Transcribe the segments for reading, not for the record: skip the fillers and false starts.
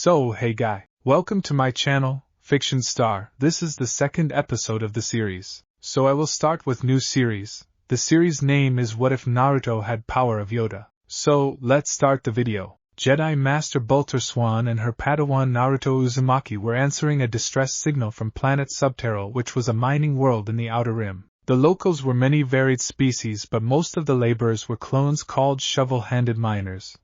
So, hey guy, welcome to my channel, Fiction Star. This is the second episode of the series. So I will start with new series. The series name is What If Naruto Had Power of Yoda. So, let's start the video. Jedi Master Bolter Swan and her Padawan Naruto Uzumaki were answering a distress signal from planet Subterral, which was a mining world in the Outer Rim. The locals were many varied species, but most of the laborers were clones called shovel-handed miners.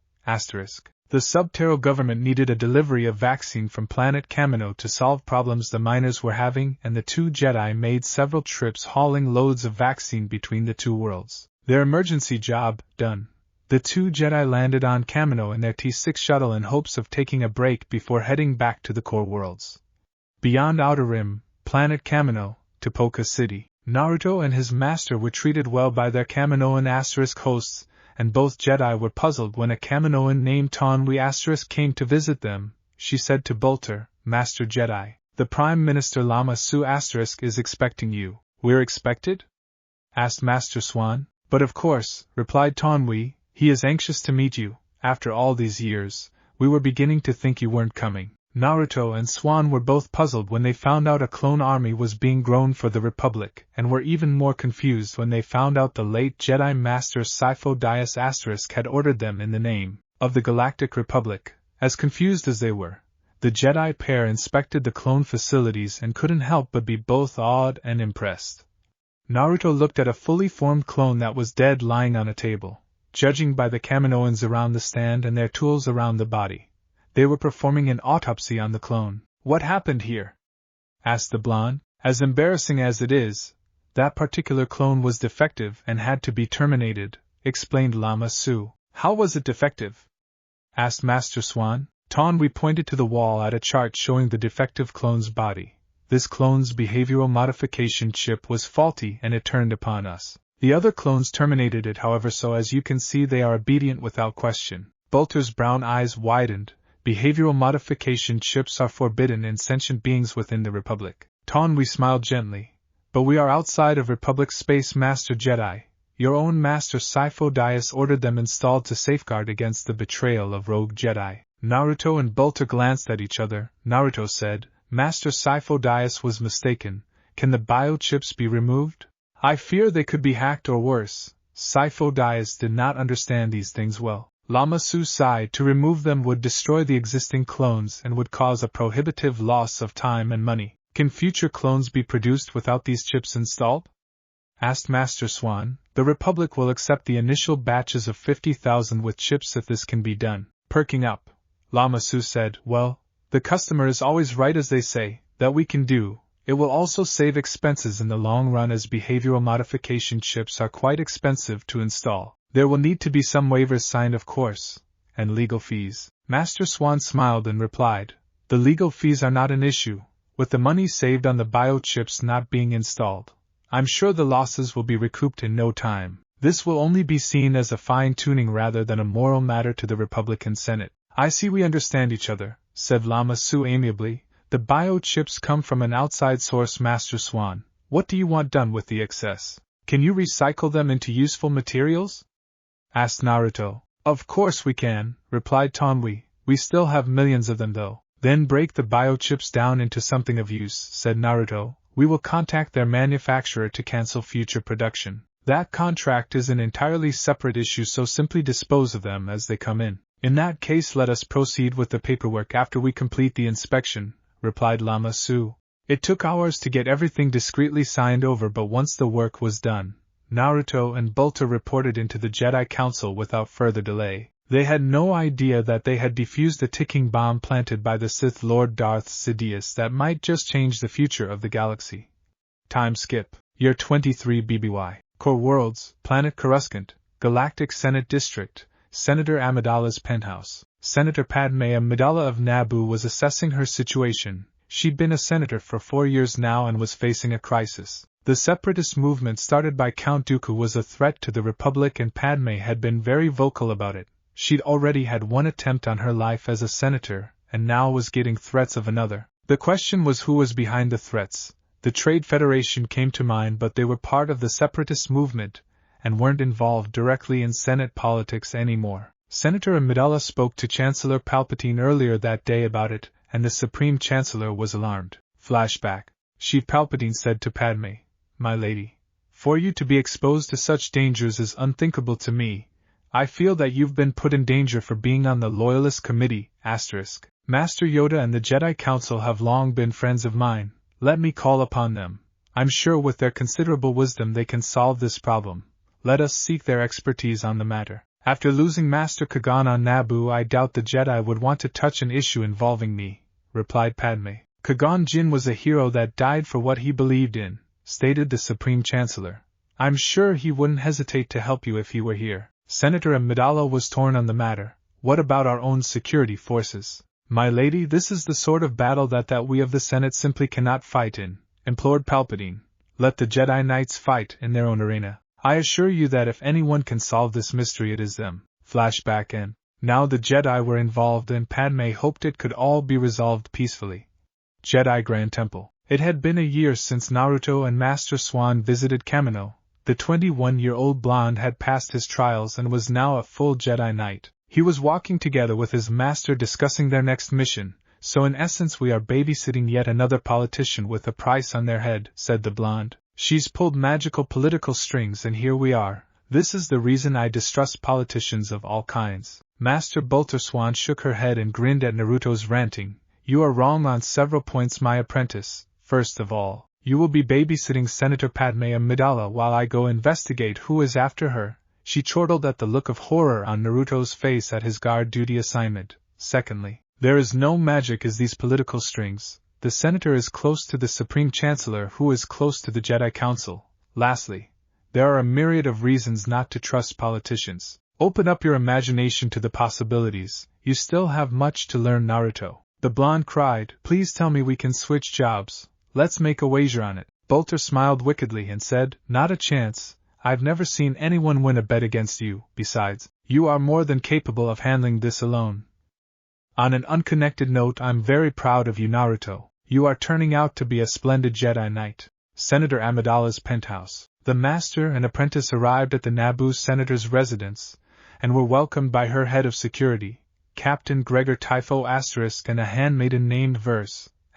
The Subterral government needed a delivery of vaccine from planet Kamino to solve problems the miners were having, and the two Jedi made several trips hauling loads of vaccine between the two worlds. Their emergency job done, the two Jedi landed on Kamino in their T6 shuttle in hopes of taking a break before heading back to the core worlds. Beyond Outer Rim, planet Kamino, Topoka City, Naruto and his master were treated well by their Kaminoan * hosts, and both Jedi were puzzled when a Kaminoan named Tonwi * came to visit them. She said to Bolter, Master Jedi, the Prime Minister Lama Su * is expecting you. We're expected? Asked Master Swan. But of course, replied Tonwi, he is anxious to meet you. After all these years, we were beginning to think you weren't coming. Naruto and Swan were both puzzled when they found out a clone army was being grown for the Republic, and were even more confused when they found out the late Jedi Master Sifo Dyas * had ordered them in the name of the Galactic Republic. As confused as they were, the Jedi pair inspected the clone facilities and couldn't help but be both awed and impressed. Naruto looked at a fully formed clone that was dead lying on a table. Judging by the Kaminoans around the stand and their tools around the body, they were performing an autopsy on the clone. What happened here? Asked the blonde. As embarrassing as it is, that particular clone was defective and had to be terminated, explained Lama Su. How was it defective? Asked Master Swan. Tonwi pointed to the wall at a chart showing the defective clone's body. This clone's behavioral modification chip was faulty and it turned upon us. The other clones terminated it, however, so as you can see they are obedient without question. Bolter's brown eyes widened. Behavioral modification chips are forbidden in sentient beings within the Republic. Tonwi smiled gently. But we are outside of Republic space, Master Jedi. Your own Master Sifo Dyas ordered them installed to safeguard against the betrayal of rogue Jedi. Naruto and Bolter glanced at each other. Naruto said, Master Sifo Dyas was mistaken. Can the biochips be removed? I fear they could be hacked or worse. Sifo Dyas did not understand these things well. Lama Su sighed. To remove them would destroy the existing clones and would cause a prohibitive loss of time and money. Can future clones be produced without these chips installed? Asked Master Swan. The Republic will accept the initial batches of 50,000 with chips if this can be done. Perking up, Lama Su said, well, the customer is always right, as they say. That we can do. It will also save expenses in the long run, as behavioral modification chips are quite expensive to install. There will need to be some waivers signed, of course, and legal fees. Master Swan smiled and replied, the legal fees are not an issue, with the money saved on the biochips not being installed. I'm sure the losses will be recouped in no time. This will only be seen as a fine-tuning rather than a moral matter to the Republican Senate. I see we understand each other, said Lama Su amiably. The biochips come from an outside source, Master Swan. What do you want done with the excess? Can you recycle them into useful materials? Asked Naruto. Of course we can, replied Tonwi. We still have millions of them though. Then break the biochips down into something of use, said Naruto. We will contact their manufacturer to cancel future production. That contract is an entirely separate issue, so simply dispose of them as they come in. In that case, let us proceed with the paperwork after we complete the inspection, replied Lama Su. It took hours to get everything discreetly signed over, but once the work was done, Naruto and Bolter reported into the Jedi Council without further delay. They had no idea that they had defused a ticking bomb planted by the Sith Lord Darth Sidious that might just change the future of the galaxy. Time skip. Year 23 BBY. Core Worlds, Planet Coruscant, Galactic Senate District, Senator Amidala's penthouse. Senator Padme Amidala of Naboo was assessing her situation. She'd been a senator for 4 years now and was facing a crisis. The separatist movement started by Count Dooku was a threat to the Republic, and Padme had been very vocal about it. She'd already had one attempt on her life as a senator, and now was getting threats of another. The question was who was behind the threats. The Trade Federation came to mind, but they were part of the separatist movement, and weren't involved directly in Senate politics anymore. Senator Amidala spoke to Chancellor Palpatine earlier that day about it, and the Supreme Chancellor was alarmed. Flashback. Sheev Palpatine said to Padme, "My lady, for you to be exposed to such dangers is unthinkable to me. I feel that you've been put in danger for being on the Loyalist Committee, **. Master Yoda and the Jedi Council have long been friends of mine. Let me call upon them. I'm sure with their considerable wisdom they can solve this problem. Let us seek their expertise on the matter. After losing Master Kagan on Naboo, I doubt the Jedi would want to touch an issue involving me," replied Padme. "Kagan Jinn was a hero that died for what he believed in," stated the Supreme Chancellor. "I'm sure he wouldn't hesitate to help you if he were here." Senator Amidala was torn on the matter. "What about our own security forces?" "My lady, this is the sort of battle that we of the Senate simply cannot fight in," implored Palpatine. "Let the Jedi Knights fight in their own arena. I assure you that if anyone can solve this mystery it is them." Flashback. And now the Jedi were involved and Padme hoped it could all be resolved peacefully. Jedi Grand Temple. It had been a year since Naruto and Master Swan visited Kamino. The 21-year-old blonde had passed his trials and was now a full Jedi Knight. He was walking together with his master discussing their next mission. "So in essence we are babysitting yet another politician with a price on their head," said the blonde. "She's pulled magical political strings and here we are. This is the reason I distrust politicians of all kinds." Master Bolter Swan shook her head and grinned at Naruto's ranting. "You are wrong on several points, my apprentice. First of all, you will be babysitting Senator Padme Amidala while I go investigate who is after her." She chortled at the look of horror on Naruto's face at his guard duty assignment. "Secondly, there is no magic as these political strings. The Senator is close to the Supreme Chancellor who is close to the Jedi Council. Lastly, there are a myriad of reasons not to trust politicians. Open up your imagination to the possibilities. You still have much to learn, Naruto." The blonde cried, "Please tell me we can switch jobs. Let's make a wager on it." Bolter smiled wickedly and said, "Not a chance. I've never seen anyone win a bet against you. Besides, you are more than capable of handling this alone. On an unconnected note, I'm very proud of you, Naruto. You are turning out to be a splendid Jedi Knight." Senator Amidala's penthouse. The master and apprentice arrived at the Naboo senator's residence, and were welcomed by her head of security, Captain Gregor Typho **, and a handmaiden named Verse **.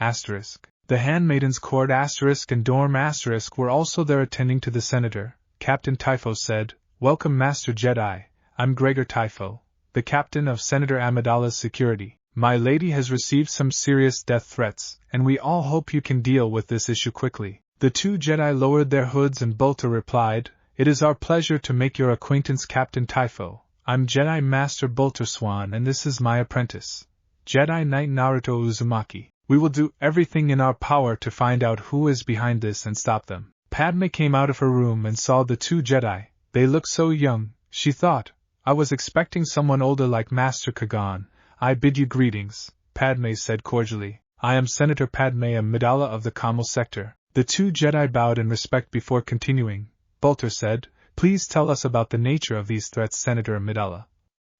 The handmaidens Cord ** and Dorm ** were also there attending to the senator. Captain Typho said, "Welcome, Master Jedi. I'm Gregor Typho, the captain of Senator Amidala's security. My lady has received some serious death threats, and we all hope you can deal with this issue quickly." The two Jedi lowered their hoods and Bolter replied, "It is our pleasure to make your acquaintance, Captain Typho. I'm Jedi Master Bolter Swan and this is my apprentice, Jedi Knight Naruto Uzumaki. We will do everything in our power to find out who is behind this and stop them." Padme came out of her room and saw the two Jedi. They looked so young, she thought. "I was expecting someone older like Master Kagan." "I bid you greetings," Padme said cordially. "I am Senator Padme Amidala of the Kamal sector." The two Jedi bowed in respect before continuing. Bolter said, "Please tell us about the nature of these threats, Senator Amidala."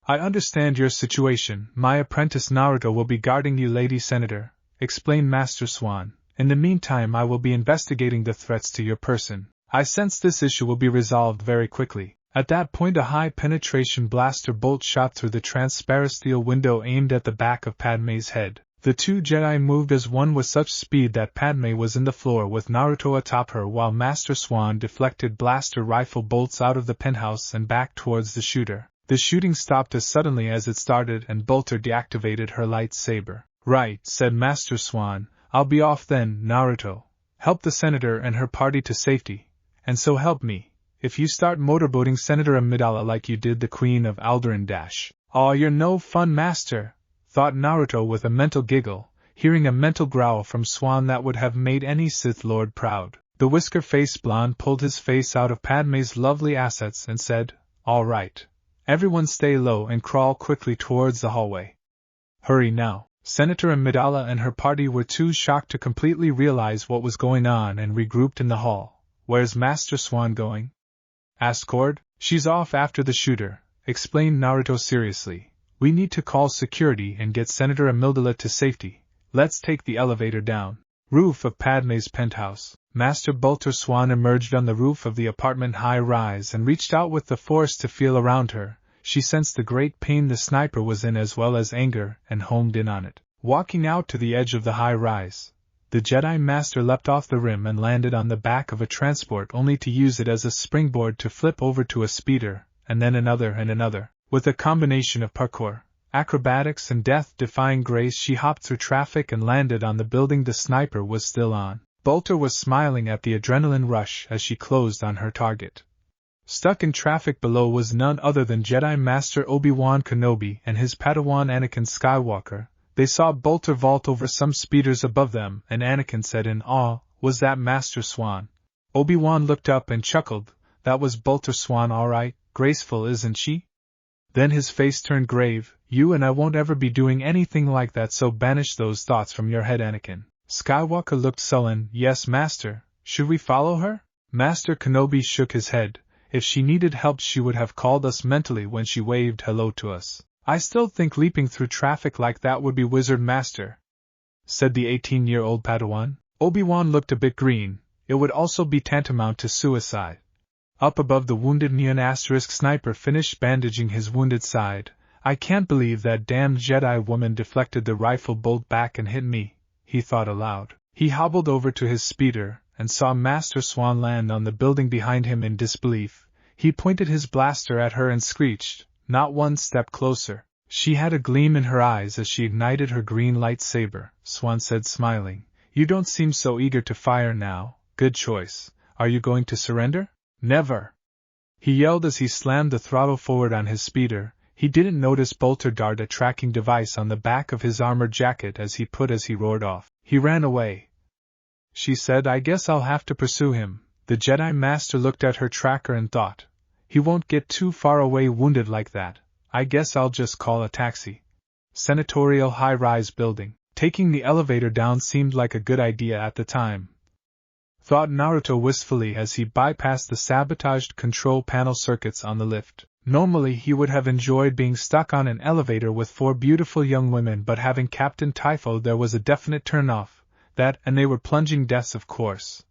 "I understand your situation. My apprentice Naruto will be guarding you, Lady Senator," explained Master Swan. "In the meantime I will be investigating the threats to your person. I sense this issue will be resolved very quickly." At that point a high-penetration blaster bolt shot through the transparisteel window aimed at the back of Padme's head. The two Jedi moved as one with such speed that Padme was in the floor with Naruto atop her while Master Swan deflected blaster rifle bolts out of the penthouse and back towards the shooter. The shooting stopped as suddenly as it started and Bolter deactivated her lightsaber. "Right," said Master Swan. "I'll be off then, Naruto. Help the senator and her party to safety. And so help me, if you start motorboating Senator Amidala like you did the Queen of Alderaan *. "Aw, you're no fun, Master," thought Naruto with a mental giggle, hearing a mental growl from Swan that would have made any Sith Lord proud. The whisker-faced blonde pulled his face out of Padme's lovely assets and said, "All right. Everyone stay low and crawl quickly towards the hallway. Hurry now." Senator Amidala and her party were too shocked to completely realize what was going on and regrouped in the hall. "Where's Master Swan going?" asked Cord. "She's off after the shooter," explained Naruto seriously. "We need to call security and get Senator Amidala to safety. Let's take the elevator down." Roof of Padme's penthouse. Master Bolter Swan emerged on the roof of the apartment high-rise and reached out with the force to feel around her. She sensed the great pain the sniper was in as well as anger, and homed in on it. Walking out to the edge of the high rise, the Jedi Master leapt off the rim and landed on the back of a transport only to use it as a springboard to flip over to a speeder, and then another and another. With a combination of parkour, acrobatics and death-defying grace, she hopped through traffic and landed on the building the sniper was still on. Bolter was smiling at the adrenaline rush as she closed on her target. Stuck in traffic below was none other than Jedi Master Obi-Wan Kenobi and his Padawan Anakin Skywalker. They saw Bolter vault over some speeders above them, and Anakin said in awe, "Was that Master Swan?" Obi-Wan looked up and chuckled. "That was Bolter Swan all right, graceful isn't she?" Then his face turned grave. "You and I won't ever be doing anything like that, so banish those thoughts from your head, Anakin." Skywalker looked sullen. "Yes, Master. Should we follow her?" Master Kenobi shook his head. "If she needed help she would have called us mentally when she waved hello to us." "I still think leaping through traffic like that would be wizard, Master," said the 18-year-old Padawan. Obi-Wan looked a bit green. "It would also be tantamount to suicide." Up above, the wounded Neon * sniper finished bandaging his wounded side. "I can't believe that damned Jedi woman deflected the rifle bolt back and hit me," he thought aloud. He hobbled over to his speeder, and saw Master Swan land on the building behind him in disbelief. He pointed his blaster at her and screeched, "Not one step closer." She had a gleam in her eyes as she ignited her green lightsaber. Swan said, smiling, "You don't seem so eager to fire now. Good choice. Are you going to surrender?" "Never!" he yelled as he slammed the throttle forward on his speeder. He didn't notice Bolter dart a tracking device on the back of his armored jacket as he roared off. "He ran away," she said. "I guess I'll have to pursue him." The Jedi Master looked at her tracker and thought, "He won't get too far away wounded like that. I guess I'll just call a taxi." Senatorial high-rise building. Taking the elevator down seemed like a good idea at the time, thought Naruto wistfully as he bypassed the sabotaged control panel circuits on the lift. Normally he would have enjoyed being stuck on an elevator with 4 beautiful young women, but having Captain Typho there was a definite turn-off. That, and they were plunging deaths, of course.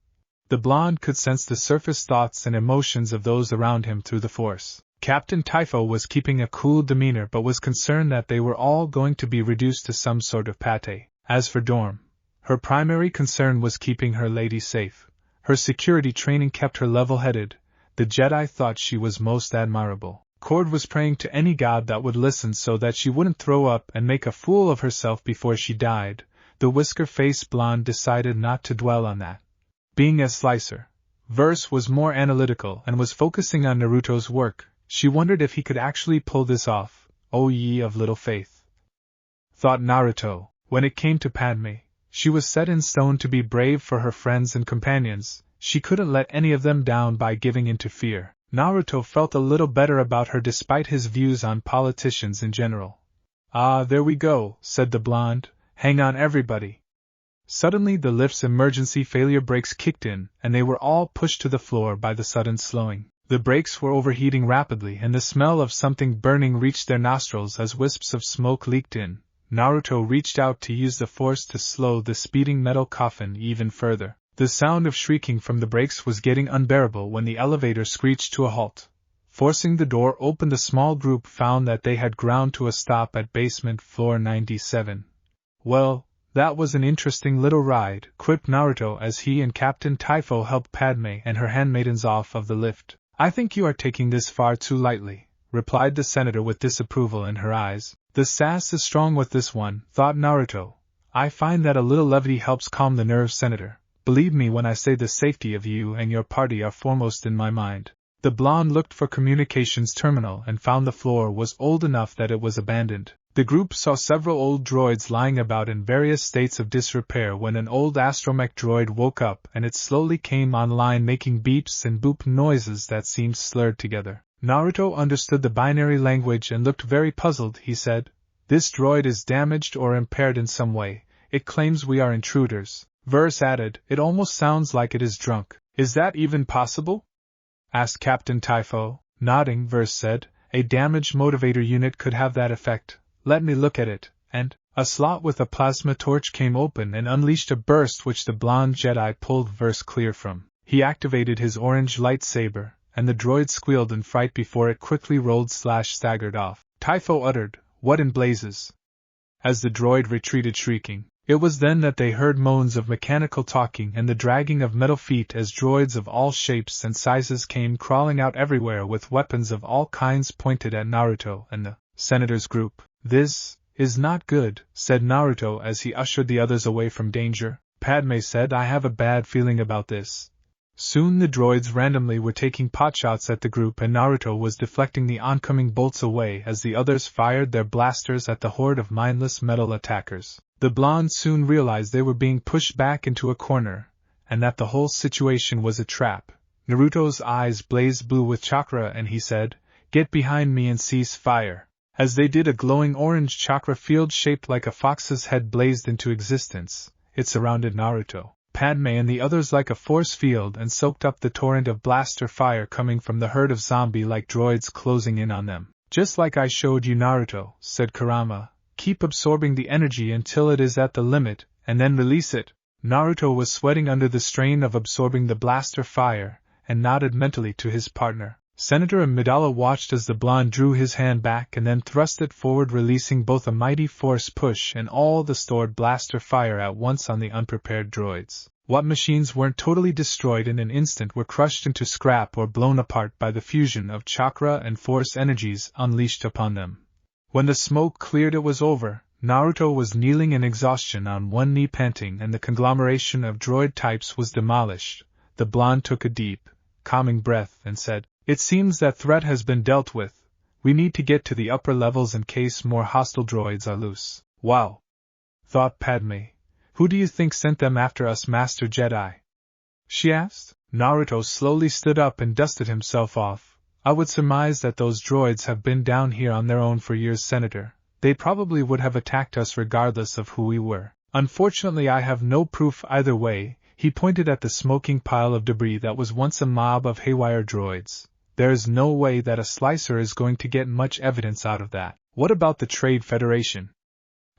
The blonde could sense the surface thoughts and emotions of those around him through the Force. Captain Typho was keeping a cool demeanor but was concerned that they were all going to be reduced to some sort of pate. As for Dorm, her primary concern was keeping her lady safe. Her security training kept her level-headed. The Jedi thought she was most admirable. Cord was praying to any god that would listen so that she wouldn't throw up and make a fool of herself before she died. The whisker-faced blonde decided not to dwell on that. Being a slicer, Verse was more analytical and was focusing on Naruto's work. She wondered if he could actually pull this off. "O ye of little faith," thought Naruto. When it came to Padme, she was set in stone to be brave for her friends and companions. She couldn't let any of them down by giving in to fear. Naruto felt a little better about her despite his views on politicians in general. "Ah, there we go," said the blonde. "Hang on, everybody." Suddenly the lift's emergency failure brakes kicked in, and they were all pushed to the floor by the sudden slowing. The brakes were overheating rapidly, and the smell of something burning reached their nostrils as wisps of smoke leaked in. Naruto reached out to use the Force to slow the speeding metal coffin even further. The sound of shrieking from the brakes was getting unbearable when the elevator screeched to a halt. Forcing the door open, the small group found that they had ground to a stop at basement floor 97. "Well, that was an interesting little ride," quipped Naruto as he and Captain Typho helped Padme and her handmaidens off of the lift. "I think you are taking this far too lightly," replied the senator with disapproval in her eyes. "The sass is strong with this one," thought Naruto. "I find that a little levity helps calm the nerves, Senator. Believe me when I say the safety of you and your party are foremost in my mind." The blonde looked for communications terminal and found the floor was old enough that it was abandoned. The group saw several old droids lying about in various states of disrepair when an old astromech droid woke up and it slowly came online, making beeps and boop noises that seemed slurred together. Naruto understood the binary language and looked very puzzled. He said, "This droid is damaged or impaired in some way. It claims we are intruders." Verse added, "It almost sounds like it is drunk." "Is that even possible?" asked Captain Typho. Nodding, Verse said, "A damaged motivator unit could have that effect. Let me look at it," and a slot with a plasma torch came open and unleashed a burst which the blonde Jedi pulled Verse clear from. He activated his orange lightsaber, and the droid squealed in fright before it quickly rolled/staggered off. Typho uttered, "What in blazes?" as the droid retreated shrieking. It was then that they heard moans of mechanical talking and the dragging of metal feet as droids of all shapes and sizes came crawling out everywhere with weapons of all kinds pointed at Naruto and the Senator's group. "This is not good," said Naruto as he ushered the others away from danger. Padme said, "I have a bad feeling about this." Soon the droids randomly were taking potshots at the group and Naruto was deflecting the oncoming bolts away as the others fired their blasters at the horde of mindless metal attackers. The blonde soon realized they were being pushed back into a corner, and that the whole situation was a trap. Naruto's eyes blazed blue with chakra and he said, "Get behind me and cease fire." As they did, a glowing orange chakra field shaped like a fox's head blazed into existence. It surrounded Naruto, Padme and the others like a force field and soaked up the torrent of blaster fire coming from the herd of zombie-like droids closing in on them. "Just like I showed you, Naruto," said Kurama. "Keep absorbing the energy until it is at the limit, and then release it." Naruto was sweating under the strain of absorbing the blaster fire, and nodded mentally to his partner. Senator Amidala watched as the blonde drew his hand back and then thrust it forward, releasing both a mighty force push and all the stored blaster fire at once on the unprepared droids. What machines weren't totally destroyed in an instant were crushed into scrap or blown apart by the fusion of chakra and force energies unleashed upon them. When the smoke cleared, it was over. Naruto was kneeling in exhaustion on one knee panting and the conglomeration of droid types was demolished. The blonde took a deep, calming breath and said, "It seems that threat has been dealt with. We need to get to the upper levels in case more hostile droids are loose." "Wow," thought Padme. "Who do you think sent them after us, Master Jedi?" she asked. Naruto slowly stood up and dusted himself off. "I would surmise that those droids have been down here on their own for years, Senator. They probably would have attacked us regardless of who we were. Unfortunately, I have no proof either way." He pointed at the smoking pile of debris that was once a mob of haywire droids. "There is no way that a slicer is going to get much evidence out of that." "What about the Trade Federation?"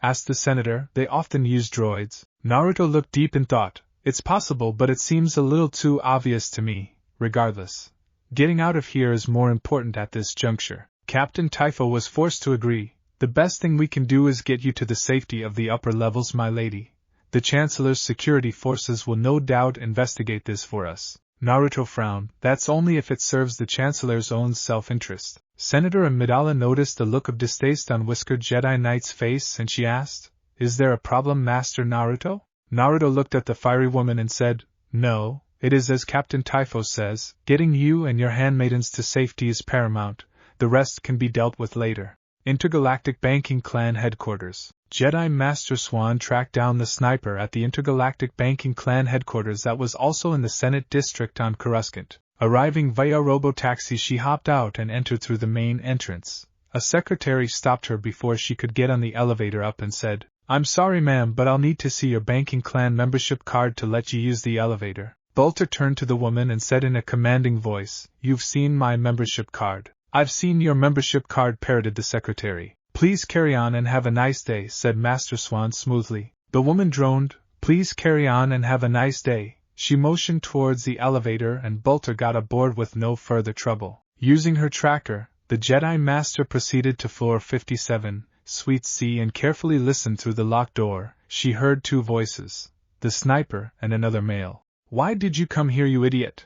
asked the senator. "They often use droids." Naruto looked deep in thought. "It's possible, but it seems a little too obvious to me. Regardless, getting out of here is more important at this juncture." Captain Typho was forced to agree. "The best thing we can do is get you to the safety of the upper levels, my lady. The Chancellor's security forces will no doubt investigate this for us." Naruto frowned. "That's only if it serves the Chancellor's own self-interest." Senator Amidala noticed a look of distaste on Whiskered Jedi Knight's face and she asked, "Is there a problem, Master Naruto?" Naruto looked at the fiery woman and said, "No, it is as Captain Typho says, getting you and your handmaidens to safety is paramount, the rest can be dealt with later." Intergalactic Banking Clan Headquarters. Jedi Master Swan tracked down the sniper at the Intergalactic Banking Clan Headquarters that was also in the Senate District on Coruscant. Arriving via robotaxi, she hopped out and entered through the main entrance. A secretary stopped her before she could get on the elevator up and said, "I'm sorry ma'am, but I'll need to see your Banking Clan membership card to let you use the elevator." Bolter turned to the woman and said in a commanding voice, "You've seen my membership card." "I've seen your membership card," parroted the secretary. "Please carry on and have a nice day," said Master Swan smoothly. The woman droned, "Please carry on and have a nice day." She motioned towards the elevator and Bolter got aboard with no further trouble. Using her tracker, the Jedi Master proceeded to floor 57, Suite C, and carefully listened through the locked door. She heard two voices, the sniper and another male. "Why did you come here, you idiot?"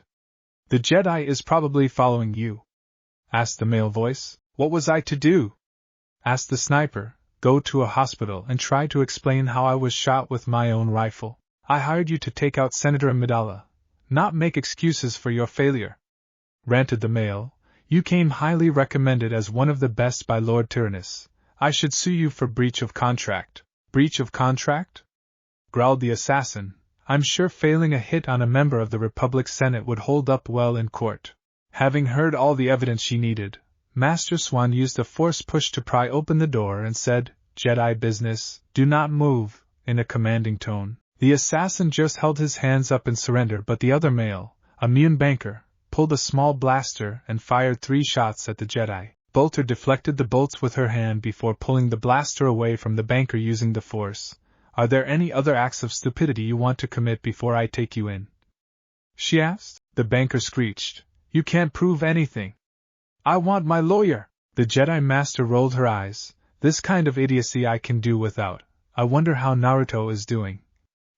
"The Jedi is probably following you," asked the male voice. "What was I to do?" asked the sniper. "Go to a hospital and try to explain how I was shot with my own rifle. I hired you to take out Senator Amidala, not make excuses for your failure," ranted the male. "You came highly recommended as one of the best by Lord Tyrannus. I should sue you for breach of contract." "Breach of contract?" growled the assassin. "I'm sure failing a hit on a member of the Republic Senate would hold up well in court." Having heard all the evidence she needed, Master Swan used a force push to pry open the door and said, "Jedi business, do not move," in a commanding tone. The assassin just held his hands up in surrender, but the other male, a Mun banker, pulled a small blaster and fired 3 shots at the Jedi. Bolter deflected the bolts with her hand before pulling the blaster away from the banker using the force. "Are there any other acts of stupidity you want to commit before I take you in?" she asked. The banker screeched, You can't prove anything. I want my lawyer. The Jedi Master rolled her eyes. This kind of idiocy I can do without. I wonder how Naruto is doing.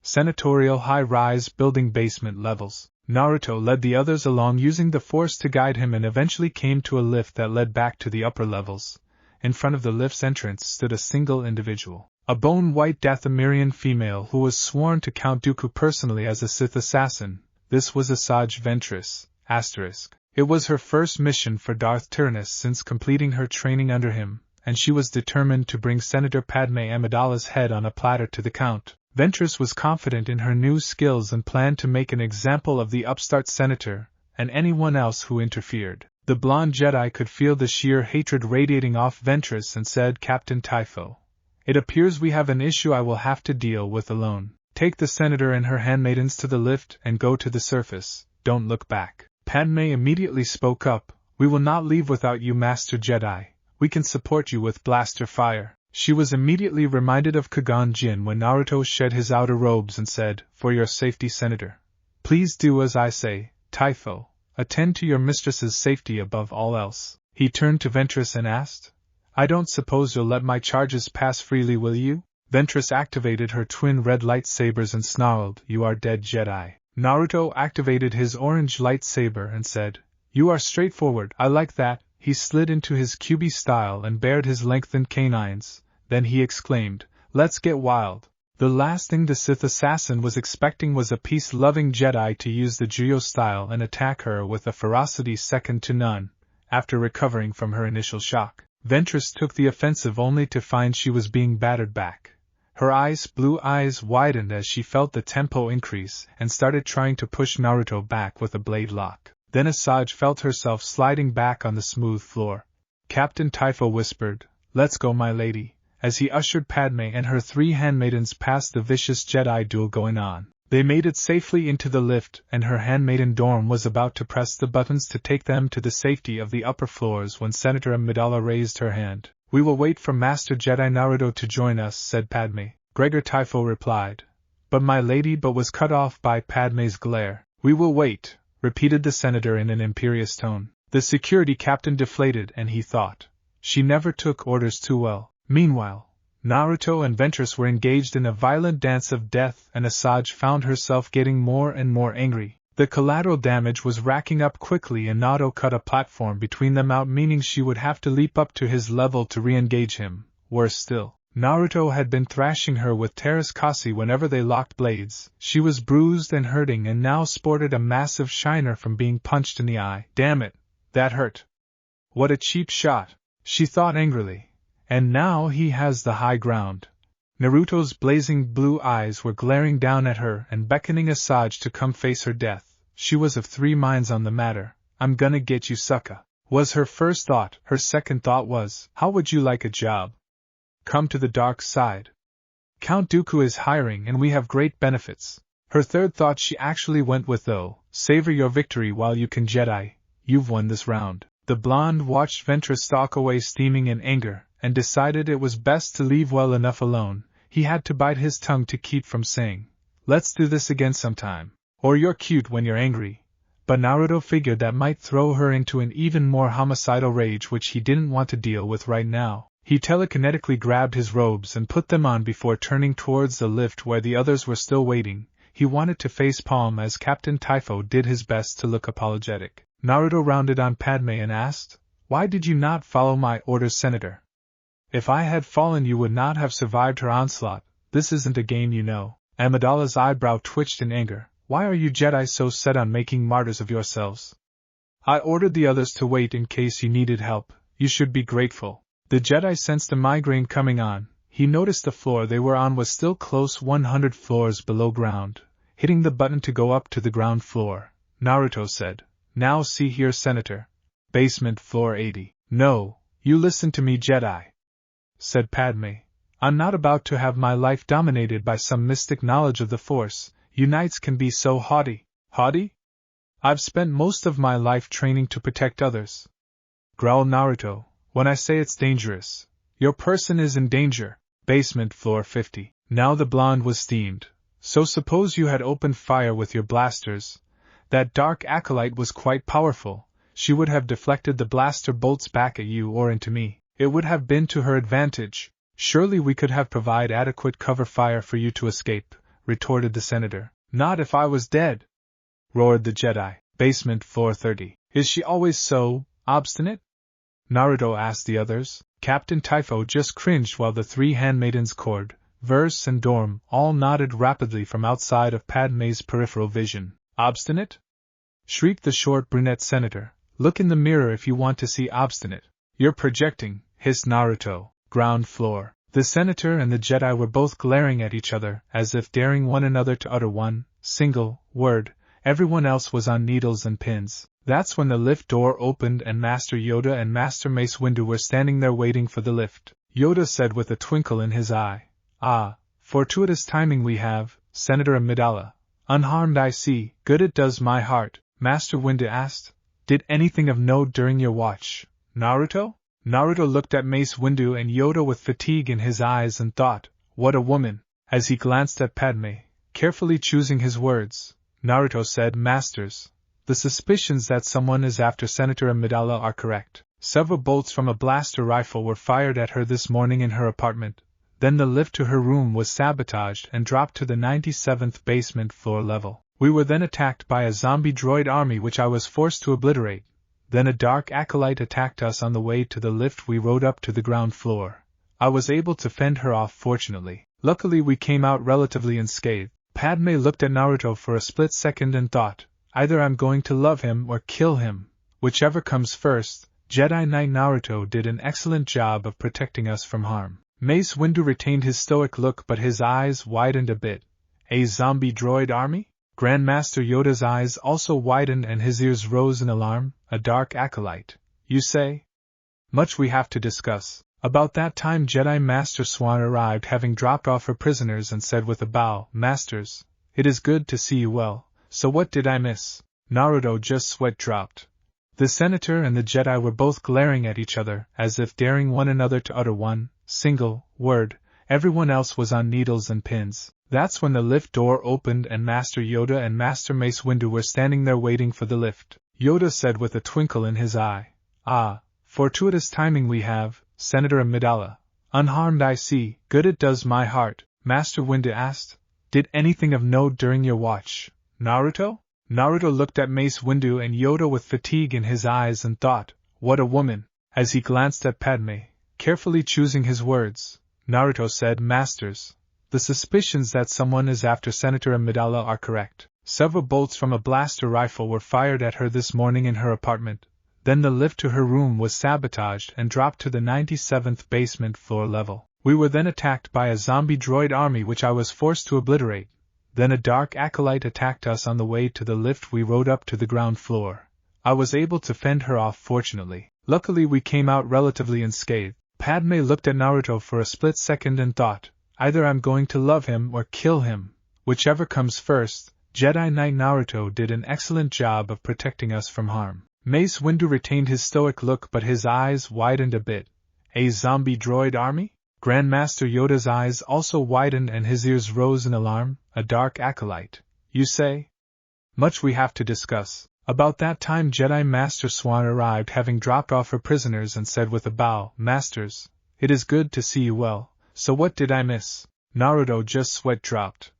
Senatorial high-rise building basement levels. Naruto led the others along using the Force to guide him and eventually came to a lift that led back to the upper levels. In front of the lift's entrance stood a single individual. A bone-white Dathomirian female who was sworn to Count Dooku personally as a Sith assassin. This was Asajj Ventress, **. It was her first mission for Darth Tyrannus since completing her training under him, and she was determined to bring Senator Padme Amidala's head on a platter to the Count. Ventress was confident in her new skills and planned to make an example of the upstart senator, and anyone else who interfered. The blonde Jedi could feel the sheer hatred radiating off Ventress and said, Captain Typho, it appears we have an issue I will have to deal with alone. Take the senator and her handmaidens to the lift and go to the surface. Don't look back. Padme immediately spoke up. We will not leave without you, Master Jedi. We can support you with blaster fire. She was immediately reminded of Qui-Gon Jinn when Naruto shed his outer robes and said, For your safety, Senator. Please do as I say, Typho. Attend to your mistress's safety above all else. He turned to Ventress and asked, I don't suppose you'll let my charges pass freely, will you? Ventress activated her twin red lightsabers and snarled, You are dead, Jedi. Naruto activated his orange lightsaber and said, You are straightforward, I like that. He slid into his QB style and bared his lengthened canines. Then he exclaimed, Let's get wild. The last thing the Sith assassin was expecting was a peace-loving Jedi to use the Geo style and attack her with a ferocity second to none. After recovering from her initial shock, Ventress took the offensive only to find she was being battered back. Her blue eyes widened as she felt the tempo increase and started trying to push Naruto back with a blade lock. Then Asajj felt herself sliding back on the smooth floor. Captain Typho whispered, Let's go, my lady, as he ushered Padme and her 3 handmaidens past the vicious Jedi duel going on. They made it safely into the lift, and her handmaiden Dorm was about to press the buttons to take them to the safety of the upper floors when Senator Amidala raised her hand. We will wait for Master Jedi Naruto to join us, said Padme. Gregor Typho replied, But my lady, but was cut off by Padme's glare. We will wait, repeated the senator in an imperious tone. The security captain deflated and he thought, She never took orders too well. Meanwhile, Naruto and Ventress were engaged in a violent dance of death and Asajj found herself getting more and more angry. The collateral damage was racking up quickly and Naruto cut a platform between them out, meaning she would have to leap up to his level to re-engage him. Worse still, Naruto had been thrashing her with Teras Kasi whenever they locked blades. She was bruised and hurting and now sported a massive shiner from being punched in the eye. Damn it, that hurt. What a cheap shot, she thought angrily. And now he has the high ground. Naruto's blazing blue eyes were glaring down at her and beckoning Asajj to come face her death. She was of 3 minds on the matter. I'm gonna get you, sucker, was her first thought. Her second thought was, how would you like a job? Come to the dark side. Count Dooku is hiring and we have great benefits. Her third thought she actually went with though, savor your victory while you can, Jedi. You've won this round. The blonde watched Ventress stalk away steaming in anger, and decided it was best to leave well enough alone. He had to bite his tongue to keep from saying, Let's do this again sometime. Or you're cute when you're angry. But Naruto figured that might throw her into an even more homicidal rage which he didn't want to deal with right now. He telekinetically grabbed his robes and put them on before turning towards the lift where the others were still waiting. He wanted to facepalm as Captain Typho did his best to look apologetic. Naruto rounded on Padme and asked, Why did you not follow my orders, Senator? If I had fallen you would not have survived her onslaught. This isn't a game, you know. Amidala's eyebrow twitched in anger. Why are you Jedi so set on making martyrs of yourselves? I ordered the others to wait in case you needed help. You should be grateful. The Jedi sensed a migraine coming on. He noticed the floor they were on was still close 100 floors below ground. Hitting the button to go up to the ground floor, Naruto said, Now see here, Senator. Basement floor 80. No, you listen to me, Jedi, said Padme. I'm not about to have my life dominated by some mystic knowledge of the Force. You knights can be so haughty. Haughty? I've spent most of my life training to protect others. Growled Naruto. When I say it's dangerous, your person is in danger. Basement floor 50. Now the blonde was steamed. So suppose you had opened fire with your blasters. That dark acolyte was quite powerful. She would have deflected the blaster bolts back at you or into me. It would have been to her advantage. Surely we could have provided adequate cover fire for you to escape, retorted the senator. Not if I was dead, roared the Jedi. Basement floor 30. Is she always so obstinate? Naruto asked the others. Captain Typho just cringed while the three handmaidens Cord, Verse and Dorm all nodded rapidly from outside of Padme's peripheral vision. Obstinate? Shrieked the short brunette senator. Look in the mirror if you want to see obstinate. You're projecting, hissed Naruto. Ground floor. The senator and the Jedi were both glaring at each other, as if daring one another to utter one single word. Everyone else was on needles and pins. That's when the lift door opened and Master Yoda and Master Mace Windu were standing there waiting for the lift. Yoda said with a twinkle in his eye. Ah, fortuitous timing we have, Senator Amidala. Unharmed I see, good it does my heart. Master Windu asked. Did anything of note during your watch, Naruto? Naruto looked at Mace Windu and Yoda with fatigue in his eyes and thought, what a woman. As he glanced at Padme, carefully choosing his words, Naruto said, Masters, the suspicions that someone is after Senator Amidala are correct. Several bolts from a blaster rifle were fired at her this morning in her apartment. Then the lift to her room was sabotaged and dropped to the 97th basement floor level. We were then attacked by a zombie droid army which I was forced to obliterate. Then a dark acolyte attacked us on the way to the lift we rode up to the ground floor. I was able to fend her off fortunately. Luckily we came out relatively unscathed. Padme looked at Naruto for a split second and thought, either I'm going to love him or kill him. Whichever comes first. Jedi Knight Naruto did an excellent job of protecting us from harm. Mace Windu retained his stoic look but his eyes widened a bit. A zombie droid army? Grandmaster Yoda's eyes also widened and his ears rose in alarm. A dark acolyte, you say? Much we have to discuss. About that time Jedi Master Swan arrived having dropped off her prisoners and said with a bow, Masters, it is good to see you well. So what did I miss? Naruto just sweat dropped. The senator and the Jedi were both glaring at each other, as if daring one another to utter one single word. Everyone else was on needles and pins. That's when the lift door opened and Master Yoda and Master Mace Windu were standing there waiting for the lift. Yoda said with a twinkle in his eye. Ah, fortuitous timing we have, Senator Amidala. Unharmed I see, good it does my heart. Master Windu asked. Did anything of note during your watch, Naruto? Naruto looked at Mace Windu and Yoda with fatigue in his eyes and thought, what a woman. As he glanced at Padme, carefully choosing his words, Naruto said, Masters, the suspicions that someone is after Senator Amidala are correct. Several bolts from a blaster rifle were fired at her this morning in her apartment. Then the lift to her room was sabotaged and dropped to the 97th basement floor level. We were then attacked by a zombie droid army which I was forced to obliterate. Then a dark acolyte attacked us on the way to the lift we rode up to the ground floor. I was able to fend her off fortunately. Luckily we came out relatively unscathed. Padme looked at Naruto for a split second and thought, either I'm going to love him or kill him. Whichever comes first. Jedi Knight Naruto did an excellent job of protecting us from harm. Mace Windu retained his stoic look but his eyes widened a bit. A zombie droid army? Grandmaster Yoda's eyes also widened and his ears rose in alarm. A dark acolyte, you say? Much we have to discuss. About that time Jedi Master Swan arrived having dropped off her prisoners and said with a bow, Masters, it is good to see you well. So what did I miss? Naruto just sweat dropped.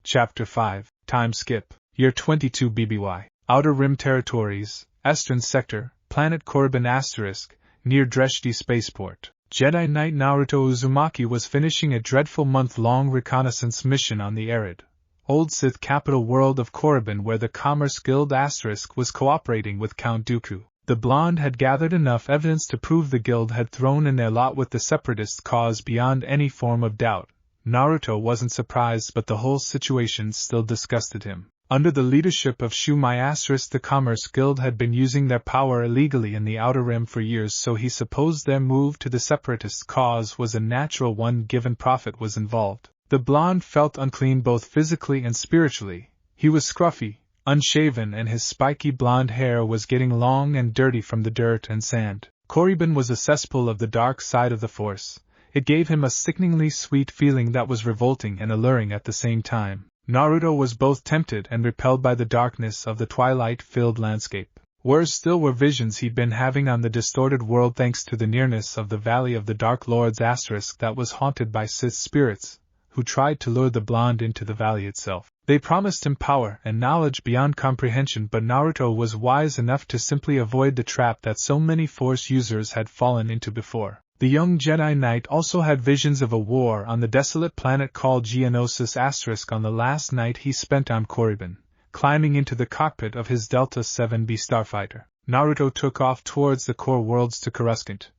Chapter 5. Time skip. Year 22 BBY. Outer Rim Territories, Eastern Sector, Planet Korriban *, near Dreshti Spaceport. Jedi Knight Naruto Uzumaki was finishing a dreadful month-long reconnaissance mission on the arid, old Sith capital world of Korriban where the Commerce Guild * was cooperating with Count Dooku. The blonde had gathered enough evidence to prove the guild had thrown in their lot with the separatist cause beyond any form of doubt. Naruto wasn't surprised but the whole situation still disgusted him. Under the leadership of Shmi, the Commerce Guild had been using their power illegally in the Outer Rim for years, so he supposed their move to the separatist cause was a natural one given profit was involved. The blonde felt unclean both physically and spiritually. He was scruffy, unshaven and his spiky blonde hair was getting long and dirty from the dirt and sand. Korriban was a cesspool of the dark side of the Force. It gave him a sickeningly sweet feeling that was revolting and alluring at the same time. Naruto was both tempted and repelled by the darkness of the twilight-filled landscape. Worse still were visions he'd been having on the distorted world thanks to the nearness of the Valley of the Dark Lords that was haunted by Sith spirits, who tried to lure the blonde into the valley itself. They promised him power and knowledge beyond comprehension, but Naruto was wise enough to simply avoid the trap that so many Force users had fallen into before. The young Jedi Knight also had visions of a war on the desolate planet called Geonosis on the last night he spent on Korriban. Climbing into the cockpit of his Delta-7B starfighter, Naruto took off towards the core worlds to Coruscant.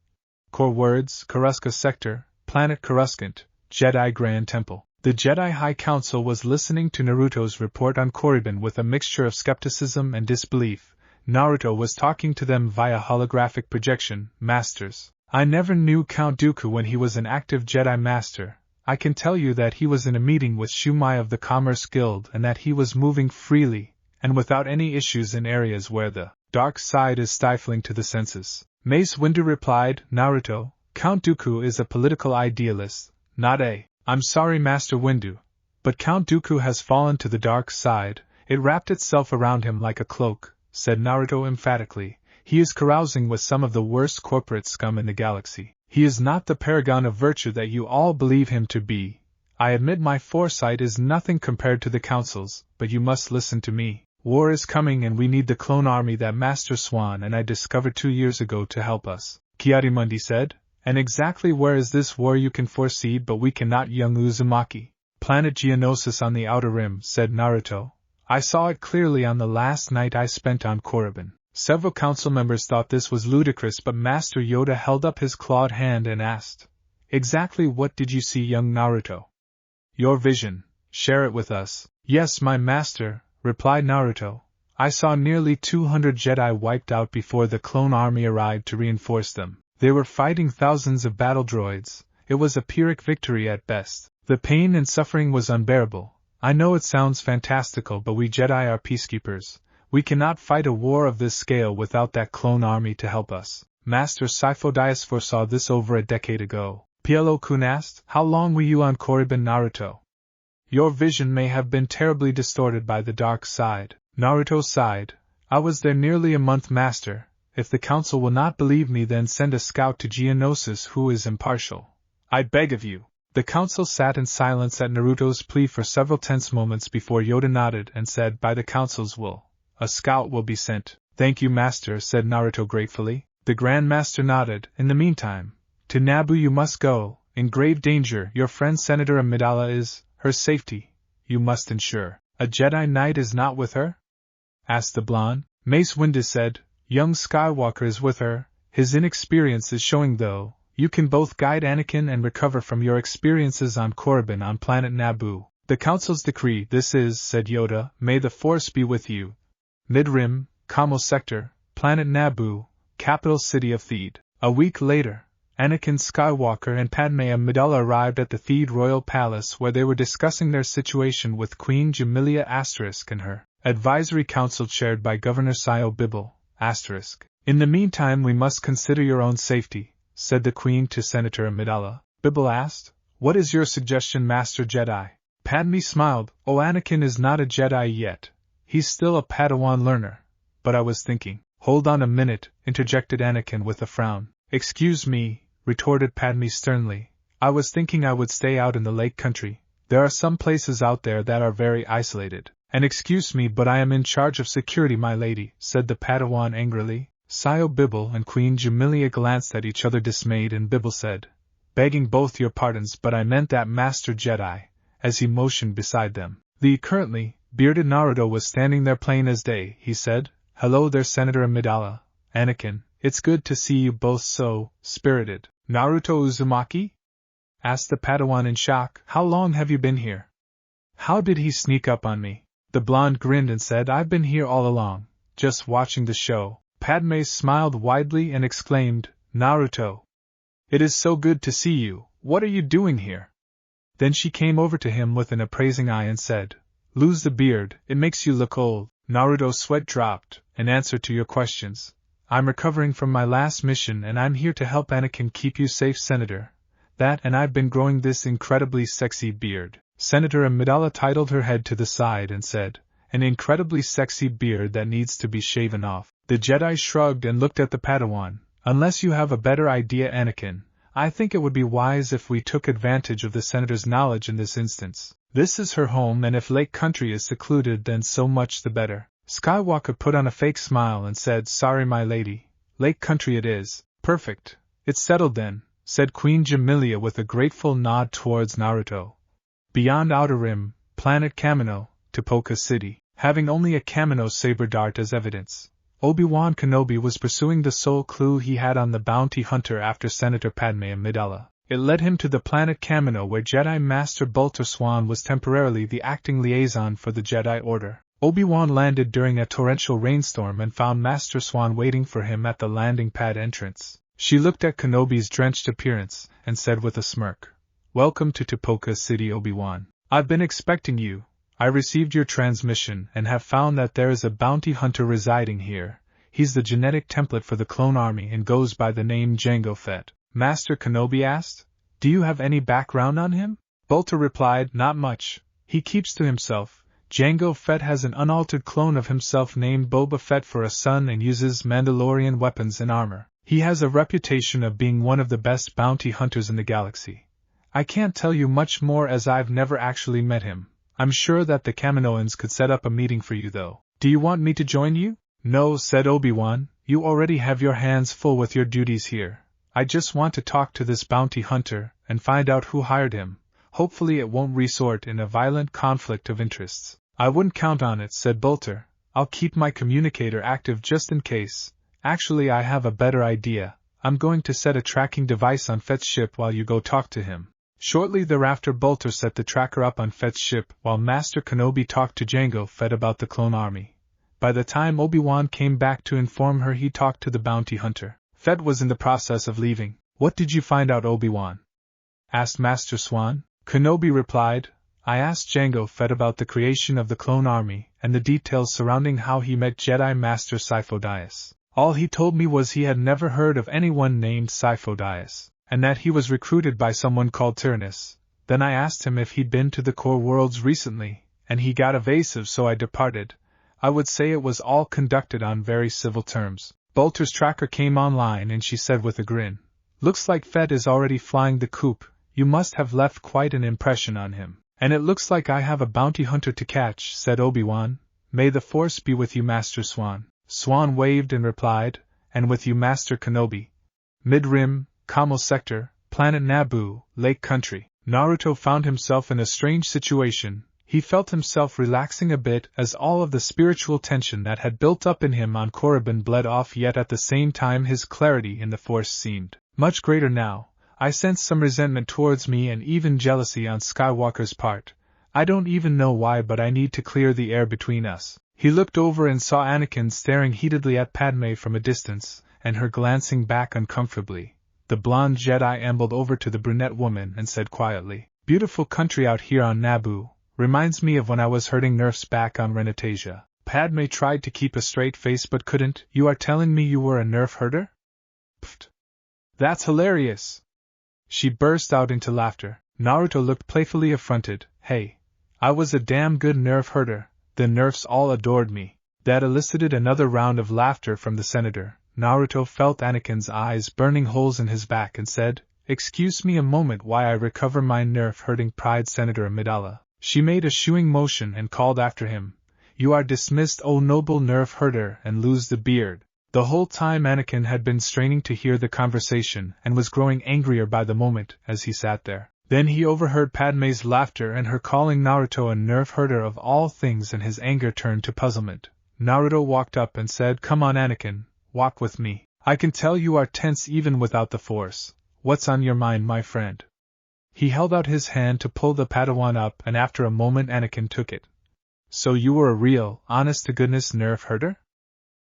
Core worlds, Coruscant Sector, Planet Coruscant, Jedi Grand Temple. The Jedi High Council was listening to Naruto's report on Korriban with a mixture of skepticism and disbelief. Naruto was talking to them via holographic projection. Masters, I never knew Count Dooku when he was an active Jedi Master. I can tell you that he was in a meeting with Shmi of the Commerce Guild and that he was moving freely, and without any issues in areas where the dark side is stifling to the senses. Mace Windu replied, Naruto, Count Dooku is a political idealist, not a... I'm sorry Master Windu, but Count Dooku has fallen to the dark side. It wrapped itself around him like a cloak, said Naruto emphatically. He is carousing with some of the worst corporate scum in the galaxy. He is not the paragon of virtue that you all believe him to be. I admit my foresight is nothing compared to the Council's, but you must listen to me. War is coming and we need the clone army that Master Swan and I discovered 2 years ago to help us, Kyarimundi said. And exactly where is this war you can foresee, but we cannot. Young Uzumaki. Planet Geonosis on the Outer Rim, said Naruto. I saw it clearly on the last night I spent on Korriban. Several council members thought this was ludicrous, but Master Yoda held up his clawed hand and asked, Exactly what did you see, young Naruto? Your vision. Share it with us. Yes, my master, replied Naruto. I saw nearly 200 Jedi wiped out before the clone army arrived to reinforce them. They were fighting thousands of battle droids. It was a Pyrrhic victory at best. The pain and suffering was unbearable. I know it sounds fantastical, but we Jedi are peacekeepers. We cannot fight a war of this scale without that clone army to help us. Master Sifo-Dyas foresaw this over a decade ago. Plo-kun asked, How long were you on Korriban, Naruto? Your vision may have been terribly distorted by the dark side. Naruto sighed. I was there nearly a month, master. If the council will not believe me, then send a scout to Geonosis who is impartial. I beg of you. The council sat in silence at Naruto's plea for several tense moments before Yoda nodded and said, By the council's will, a scout will be sent. Thank you, master, said Naruto gratefully. The Grand Master nodded. In the meantime, to Naboo you must go. In grave danger, your friend Senator Amidala is. Her safety, you must ensure. A Jedi Knight is not with her? Asked the blonde. Mace Windu said, Young Skywalker is with her. His inexperience is showing, though. You can both guide Anakin and recover from your experiences on Korriban on planet Naboo. The Council's decree this is, said Yoda. May the Force be with you. Mid-Rim, Kamo Sector, planet Naboo, capital city of Theed. A week later, Anakin Skywalker and Padme Amidala arrived at the Theed Royal Palace, where they were discussing their situation with Queen Jamilia and her advisory council chaired by Governor Sio Bibble. In the meantime, we must consider your own safety, said the Queen to Senator Amidala. Bibble asked, What is your suggestion, Master Jedi? Padme smiled. Oh, Anakin is not a Jedi yet. He's still a Padawan learner. But I was thinking. Hold on a minute, interjected Anakin with a frown. Excuse me, retorted Padme sternly. I was thinking I would stay out in the lake country. There are some places out there that are very isolated. And excuse me, but I am in charge of security, my lady, said the Padawan angrily. Sio Bibble and Queen Jamilia glanced at each other dismayed, and Bibble said, Begging both your pardons, but I meant that, Master Jedi, as he motioned beside them. The currently bearded Naruto was standing there plain as day. He said, Hello there, Senator Amidala. Anakin, it's good to see you both so spirited. Naruto Uzumaki? Asked the Padawan in shock. How long have you been here? How did he sneak up on me? The blonde grinned and said, I've been here all along, just watching the show. Padme smiled widely and exclaimed, Naruto. It is so good to see you. What are you doing here? Then she came over to him with an appraising eye and said, Lose the beard, it makes you look old. Naruto's sweat dropped. In answer to your questions, I'm recovering from my last mission and I'm here to help Anakin keep you safe, Senator. That and I've been growing this incredibly sexy beard. Senator Amidala titled her head to the side and said, "An incredibly sexy beard that needs to be shaven off." The Jedi shrugged and looked at the Padawan. "Unless you have a better idea, Anakin, I think it would be wise if we took advantage of the Senator's knowledge in this instance. This is her home, and if Lake Country is secluded, then so much the better." Skywalker put on a fake smile and said, "Sorry, my lady. Lake Country it is." "Perfect. It's settled then," said Queen Jamilia with a grateful nod towards Naruto. Beyond Outer Rim, planet Kamino, Tipoca City, having only a Kamino saber dart as evidence, Obi-Wan Kenobi was pursuing the sole clue he had on the bounty hunter after Senator Padme Amidala. It led him to the planet Kamino, where Jedi Master Bolter Swan was temporarily the acting liaison for the Jedi Order. Obi-Wan landed during a torrential rainstorm and found Master Swan waiting for him at the landing pad entrance. She looked at Kenobi's drenched appearance and said with a smirk, "Welcome to Tipoca City, Obi-Wan. I've been expecting you. I received your transmission and have found that there is a bounty hunter residing here. He's the genetic template for the clone army and goes by the name Jango Fett." Master Kenobi asked, "Do you have any background on him?" Bolter replied, "Not much. He keeps to himself. Jango Fett has an unaltered clone of himself named Boba Fett for a son and uses Mandalorian weapons and armor. He has a reputation of being one of the best bounty hunters in the galaxy. I can't tell you much more as I've never actually met him. I'm sure that the Kaminoans could set up a meeting for you though. Do you want me to join you?" "No," said Obi-Wan, "you already have your hands full with your duties here. I just want to talk to this bounty hunter and find out who hired him. Hopefully it won't resort in a violent conflict of interests." "I wouldn't count on it," said Bolter. "I'll keep my communicator active just in case. Actually, I have a better idea. I'm going to set a tracking device on Fett's ship while you go talk to him." Shortly thereafter, Bolter set the tracker up on Fett's ship while Master Kenobi talked to Jango Fett about the clone army. By the time Obi-Wan came back to inform her, he talked to the bounty hunter. Fett was in the process of leaving. "What did you find out, Obi-Wan?" asked Master Swan. Kenobi replied, "I asked Jango Fett about the creation of the clone army and the details surrounding how he met Jedi Master Sifo-Dyas. All he told me was he had never heard of anyone named Sifo-Dyas, and that he was recruited by someone called Tyrannus. Then I asked him if he'd been to the core worlds recently, and he got evasive, so I departed. I would say it was all conducted on very civil terms." Bolter's tracker came online and she said with a grin, "Looks like Fett is already flying the coop. You must have left quite an impression on him." "And it looks like I have a bounty hunter to catch," said Obi-Wan. "May the Force be with you, Master Swan." Swan waved and replied, "And with you, Master Kenobi." Mid-Rim, Kamo Sector, Planet Naboo, Lake Country. Naruto found himself in a strange situation. He felt himself relaxing a bit as all of the spiritual tension that had built up in him on Korriban bled off, yet at the same time his clarity in the Force seemed much greater now. I sensed some resentment towards me and even jealousy on Skywalker's part. I don't even know why, but I need to clear the air between us. He looked over and saw Anakin staring heatedly at Padme from a distance, and her glancing back uncomfortably. The blonde Jedi ambled over to the brunette woman and said quietly, "Beautiful country out here on Naboo. Reminds me of when I was herding nerfs back on Renatasia." Padme tried to keep a straight face but couldn't. "You are telling me you were a nerf herder?" "Pfft. That's hilarious." She burst out into laughter. Naruto looked playfully affronted. "Hey, I was a damn good nerf herder. The nerfs all adored me." That elicited another round of laughter from the senator. Naruto felt Anakin's eyes burning holes in his back and said, "Excuse me a moment while I recover my nerf-herding pride, Senator Amidala." She made a shooing motion and called after him, "You are dismissed, O noble nerf herder, and lose the beard." The whole time Anakin had been straining to hear the conversation and was growing angrier by the moment as he sat there. Then he overheard Padme's laughter and her calling Naruto a nerf herder of all things, and his anger turned to puzzlement. Naruto walked up and said, "Come on, Anakin, walk with me. I can tell you are tense even without the Force. What's on your mind, my friend?" He held out his hand to pull the Padawan up, and after a moment Anakin took it. "So you were a real, honest-to-goodness nerf herder?"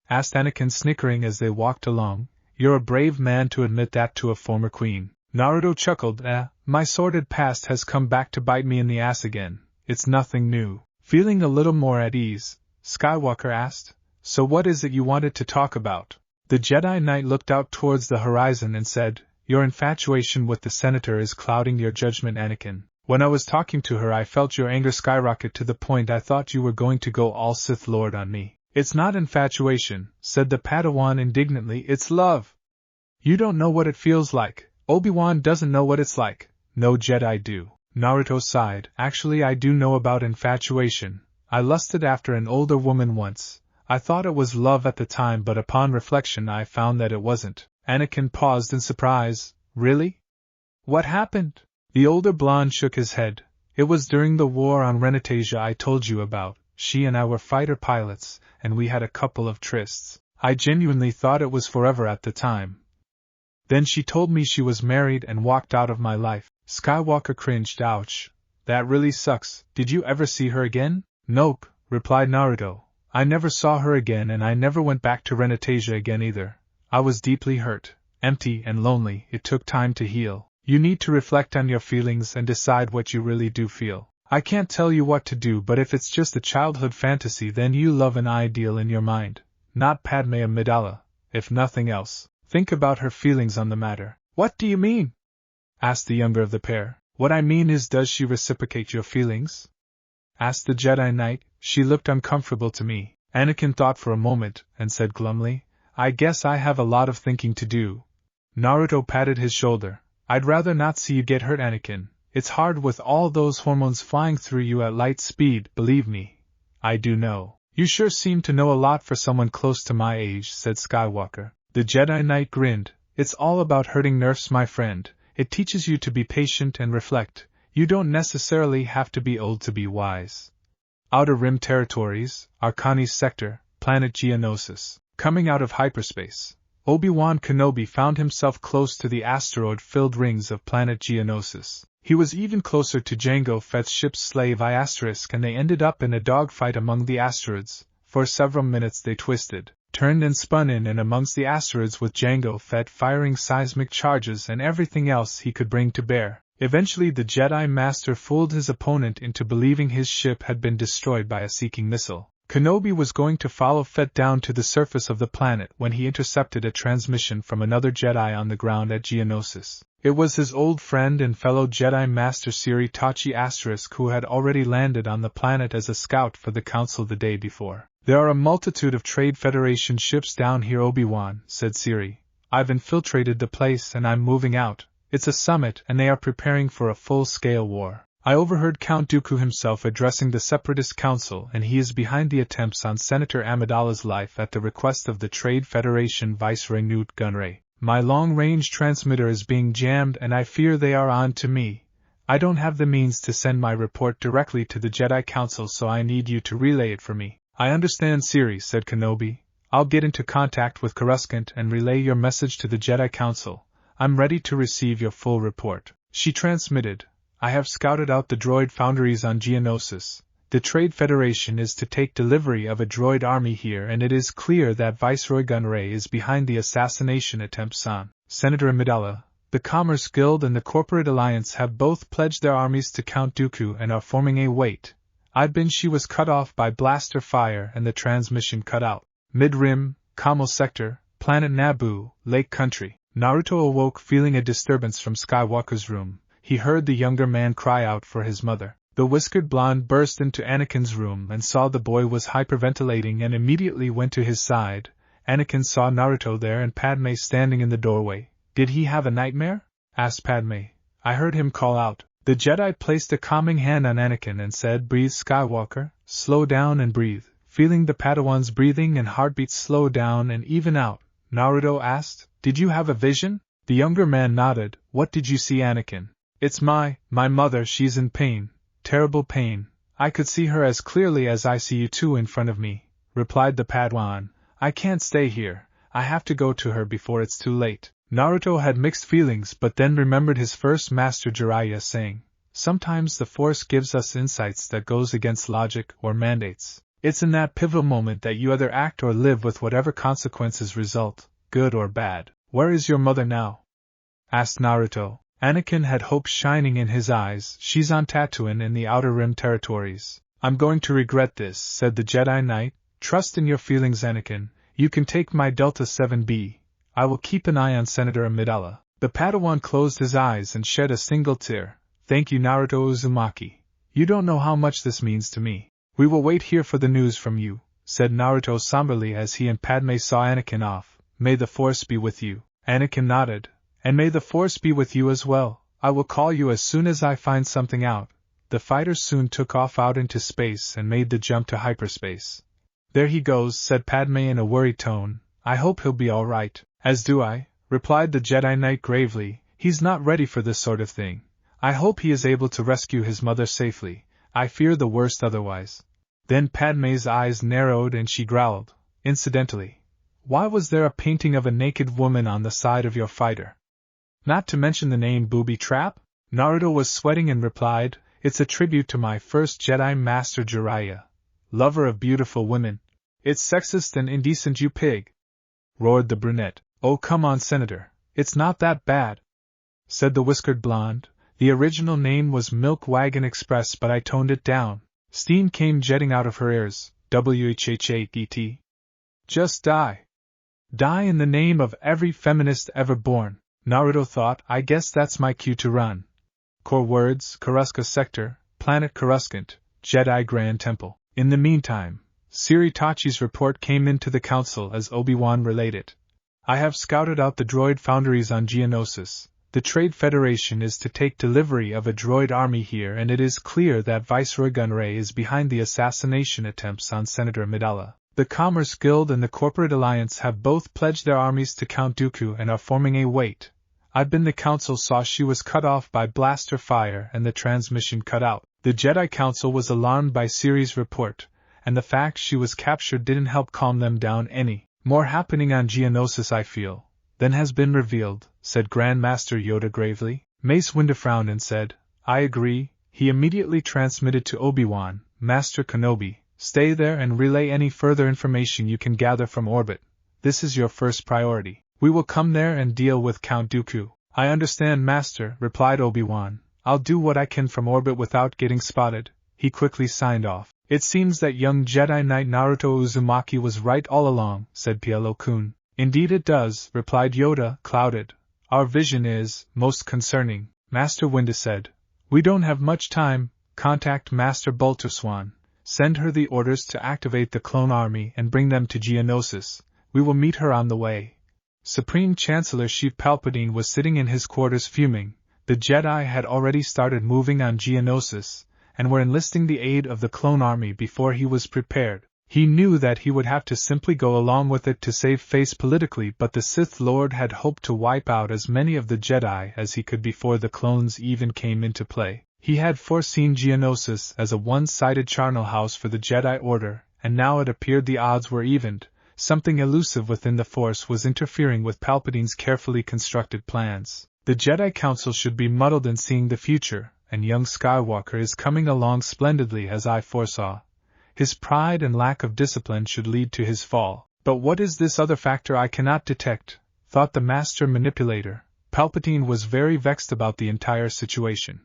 asked Anakin, snickering as they walked along. "You're a brave man to admit that to a former queen." Naruto chuckled. My sordid past has come back to bite me in the ass again. It's nothing new." Feeling a little more at ease, Skywalker asked, "So what is it you wanted to talk about?" The Jedi Knight looked out towards the horizon and said, "Your infatuation with the Senator is clouding your judgment, Anakin. When I was talking to her I felt your anger skyrocket to the point I thought you were going to go all Sith Lord on me. It's not infatuation, said the Padawan indignantly, it's love. You don't know what it feels like. Obi-Wan doesn't know what it's like. No Jedi do. Naruto sighed. Actually I do know about infatuation. I lusted after an older woman once. I thought it was love at the time, but upon reflection I found that it wasn't. Anakin paused in surprise. Really? What happened? The older blonde shook his head. It was during the war on Renetasia I told you about. She and I were fighter pilots, and we had a couple of trysts. I genuinely thought it was forever at the time. Then she told me she was married and walked out of my life. Skywalker cringed. Ouch. That really sucks. Did you ever see her again? Nope, replied Naruto. I never saw her again, and I never went back to Renetasia again either. I was deeply hurt, empty and lonely. It took time to heal. You need to reflect on your feelings and decide what you really do feel. I can't tell you what to do, but if it's just a childhood fantasy, then you love an ideal in your mind, not Padme Amidala. If nothing else, think about her feelings on the matter. What do you mean? Asked the younger of the pair. What I mean is, does she reciprocate your feelings? Asked the Jedi Knight. She looked uncomfortable to me. Anakin thought for a moment, and said glumly, I guess I have a lot of thinking to do. Naruto patted his shoulder. I'd rather not see you get hurt, Anakin. It's hard with all those hormones flying through you at light speed, believe me. I do know. You sure seem to know a lot for someone close to my age, said Skywalker. The Jedi Knight grinned. It's all about hurting nerfs, my friend. It teaches you to be patient and reflect. You don't necessarily have to be old to be wise. Outer Rim Territories, Arcani's sector, planet Geonosis. Coming out of hyperspace, Obi-Wan Kenobi found himself close to the asteroid-filled rings of planet Geonosis. He was even closer to Jango Fett's ship's slave I*, and they ended up in a dogfight among the asteroids. For several minutes they twisted, turned and spun in and amongst the asteroids, with Jango Fett firing seismic charges and everything else he could bring to bear. Eventually the Jedi Master fooled his opponent into believing his ship had been destroyed by a seeking missile. Kenobi was going to follow Fett down to the surface of the planet when he intercepted a transmission from another Jedi on the ground at Geonosis. It was his old friend and fellow Jedi Master Siri Tachi *, who had already landed on the planet as a scout for the Council the day before. There are a multitude of Trade Federation ships down here, Obi-Wan, said Siri. I've infiltrated the place and I'm moving out. It's a summit and they are preparing for a full-scale war. I overheard Count Dooku himself addressing the Separatist Council, and he is behind the attempts on Senator Amidala's life at the request of the Trade Federation Viceroy Newt Gunray. My long-range transmitter is being jammed and I fear they are on to me. I don't have the means to send my report directly to the Jedi Council, so I need you to relay it for me. I understand, Siri, said Kenobi. I'll get into contact with Coruscant and relay your message to the Jedi Council. I'm ready to receive your full report. She transmitted. I have scouted out the droid foundries on Geonosis. The Trade Federation is to take delivery of a droid army here, and it is clear that Viceroy Gunray is behind the assassination attempts on Senator Amidala. The Commerce Guild and the Corporate Alliance have both pledged their armies to Count Dooku and are forming a wait. She was cut off by blaster fire and the transmission cut out. Mid-Rim, Kamo Sector, Planet Naboo, Lake Country. Naruto awoke feeling a disturbance from Skywalker's room. He heard the younger man cry out for his mother. The whiskered blonde burst into Anakin's room and saw the boy was hyperventilating and immediately went to his side. Anakin saw Naruto there and Padme standing in the doorway. Did he have a nightmare? Asked Padme. I heard him call out. The Jedi placed a calming hand on Anakin and said, Breathe, Skywalker, slow down and breathe. Feeling the Padawan's breathing and heartbeats slow down and even out, Naruto asked, Did you have a vision? The younger man nodded. What did you see, Anakin? It's my mother. She's in pain. Terrible pain. I could see her as clearly as I see you two in front of me, replied the Padawan. I can't stay here. I have to go to her before it's too late. Naruto had mixed feelings, but then remembered his first master Jiraiya saying, Sometimes the Force gives us insights that goes against logic or mandates. It's in that pivotal moment that you either act or live with whatever consequences result, good or bad. Where is your mother now? Asked Naruto. Anakin had hope shining in his eyes. She's on Tatooine in the Outer Rim Territories. I'm going to regret this, said the Jedi Knight. Trust in your feelings, Anakin. You can take my Delta 7B. I will keep an eye on Senator Amidala. The Padawan closed his eyes and shed a single tear. Thank you, Naruto Uzumaki. You don't know how much this means to me. We will wait here for the news from you, said Naruto somberly as he and Padme saw Anakin off. May the Force be with you. Anakin nodded. And may the Force be with you as well. I will call you as soon as I find something out. The fighter soon took off out into space and made the jump to hyperspace. There he goes, said Padme in a worried tone. I hope he'll be all right. As do I, replied the Jedi Knight gravely. He's not ready for this sort of thing. I hope he is able to rescue his mother safely. I fear the worst otherwise. Then Padme's eyes narrowed and she growled. Incidentally, why was there a painting of a naked woman on the side of your fighter? Not to mention the name Booby Trap? Naruto was sweating and replied, It's a tribute to my first Jedi Master Jiraiya, lover of beautiful women. It's sexist and indecent, you pig, roared the brunette. Oh come on, Senator, it's not that bad, said the whiskered blonde. The original name was Milk Wagon Express, but I toned it down. Steam came jetting out of her ears. WHHAET. Just die. Die in the name of every feminist ever born. Naruto thought, I guess that's my cue to run. Core words, Karuska Sector, Planet Coruscant, Jedi Grand Temple. In the meantime, Siritachi's report came into the council as Obi-Wan relayed. I have scouted out the droid foundries on Geonosis. The Trade Federation is to take delivery of a droid army here, and it is clear that Viceroy Gunray is behind the assassination attempts on Senator Amidala. The Commerce Guild and the Corporate Alliance have both pledged their armies to Count Dooku and are forming a wait. I've been the council saw she was cut off by blaster fire and the transmission cut out. The Jedi Council was alarmed by Ciri's report, and the fact she was captured didn't help calm them down any. More happening on Geonosis, I feel, than has been revealed, said Grandmaster Yoda gravely. Mace Windu frowned and said, I agree. He immediately transmitted to Obi-Wan, Master Kenobi, stay there and relay any further information you can gather from orbit. This is your first priority. We will come there and deal with Count Dooku. I understand, Master, replied Obi-Wan. I'll do what I can from orbit without getting spotted. He quickly signed off. It seems that young Jedi Knight Naruto Uzumaki was right all along, said Plo-kun. Indeed it does, replied Yoda, clouded. Our vision is most concerning. Master Windu said. We don't have much time. Contact Master Bolter Swan. Send her the orders to activate the clone army and bring them to Geonosis. We will meet her on the way. Supreme Chancellor Sheev Palpatine was sitting in his quarters fuming. The Jedi had already started moving on Geonosis, and were enlisting the aid of the clone army before he was prepared. He knew that he would have to simply go along with it to save face politically, but the Sith Lord had hoped to wipe out as many of the Jedi as he could before the clones even came into play. He had foreseen Geonosis as a one-sided charnel house for the Jedi Order, and now it appeared the odds were evened. Something elusive within the Force was interfering with Palpatine's carefully constructed plans. The Jedi Council should be muddled in seeing the future, and young Skywalker is coming along splendidly as I foresaw. His pride and lack of discipline should lead to his fall. But what is this other factor I cannot detect? Thought the master manipulator. Palpatine was very vexed about the entire situation.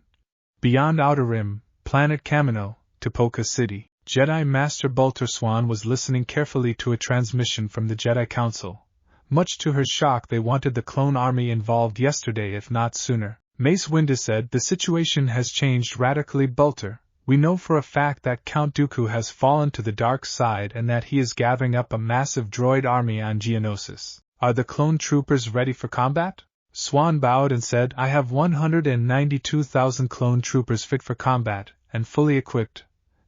Beyond Outer Rim, planet Kamino, Topoka City, Jedi Master Bolter Swan was listening carefully to a transmission from the Jedi Council. Much to her shock, they wanted the clone army involved yesterday, if not sooner. Mace Windu said, The situation has changed radically, Bolter. We know for a fact that Count Dooku has fallen to the dark side and that he is gathering up a massive droid army on Geonosis. Are the clone troopers ready for combat? Swan bowed and said, I have 192,000 clone troopers fit for combat, and fully equipped.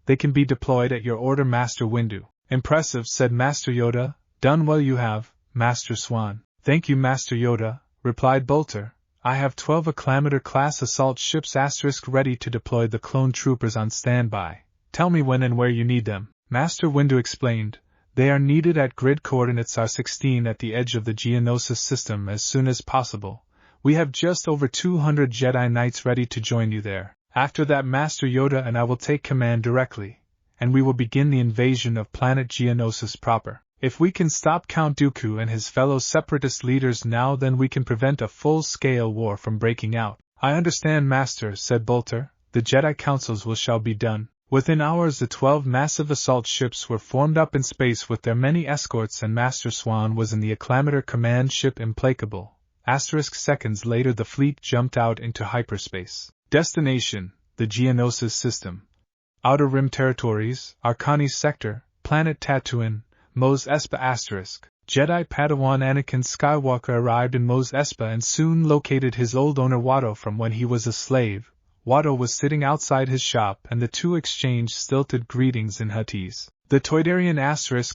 They can be deployed at your order, Master Windu. Impressive, said Master Yoda. Done well you have, Master Swan. Thank you, Master Yoda, replied Bolter. I have 12 Acclamator-class assault ships ready to deploy the clone troopers on standby. Tell me when and where you need them. Master Windu explained. They are needed at grid coordinates R16 at the edge of the Geonosis system as soon as possible. We have just over 200 Jedi Knights ready to join you there. After that, Master Yoda and I will take command directly, and we will begin the invasion of planet Geonosis proper. If we can stop Count Dooku and his fellow separatist leaders now, then we can prevent a full-scale war from breaking out. I understand, Master, said Bolter. The Jedi Councils shall be done. Within hours the 12 massive assault ships were formed up in space with their many escorts, and Master Swan was in the Acclamator command ship Implacable. Seconds later the fleet jumped out into hyperspace. Destination, the Geonosis system. Outer Rim Territories, Arcani Sector, Planet Tatooine, Mos Espa *. Jedi Padawan Anakin Skywalker arrived in Mos Espa and soon located his old owner Yado from when he was a slave. Yado was sitting outside his shop and the two exchanged stilted greetings in Huttese. The Toydarian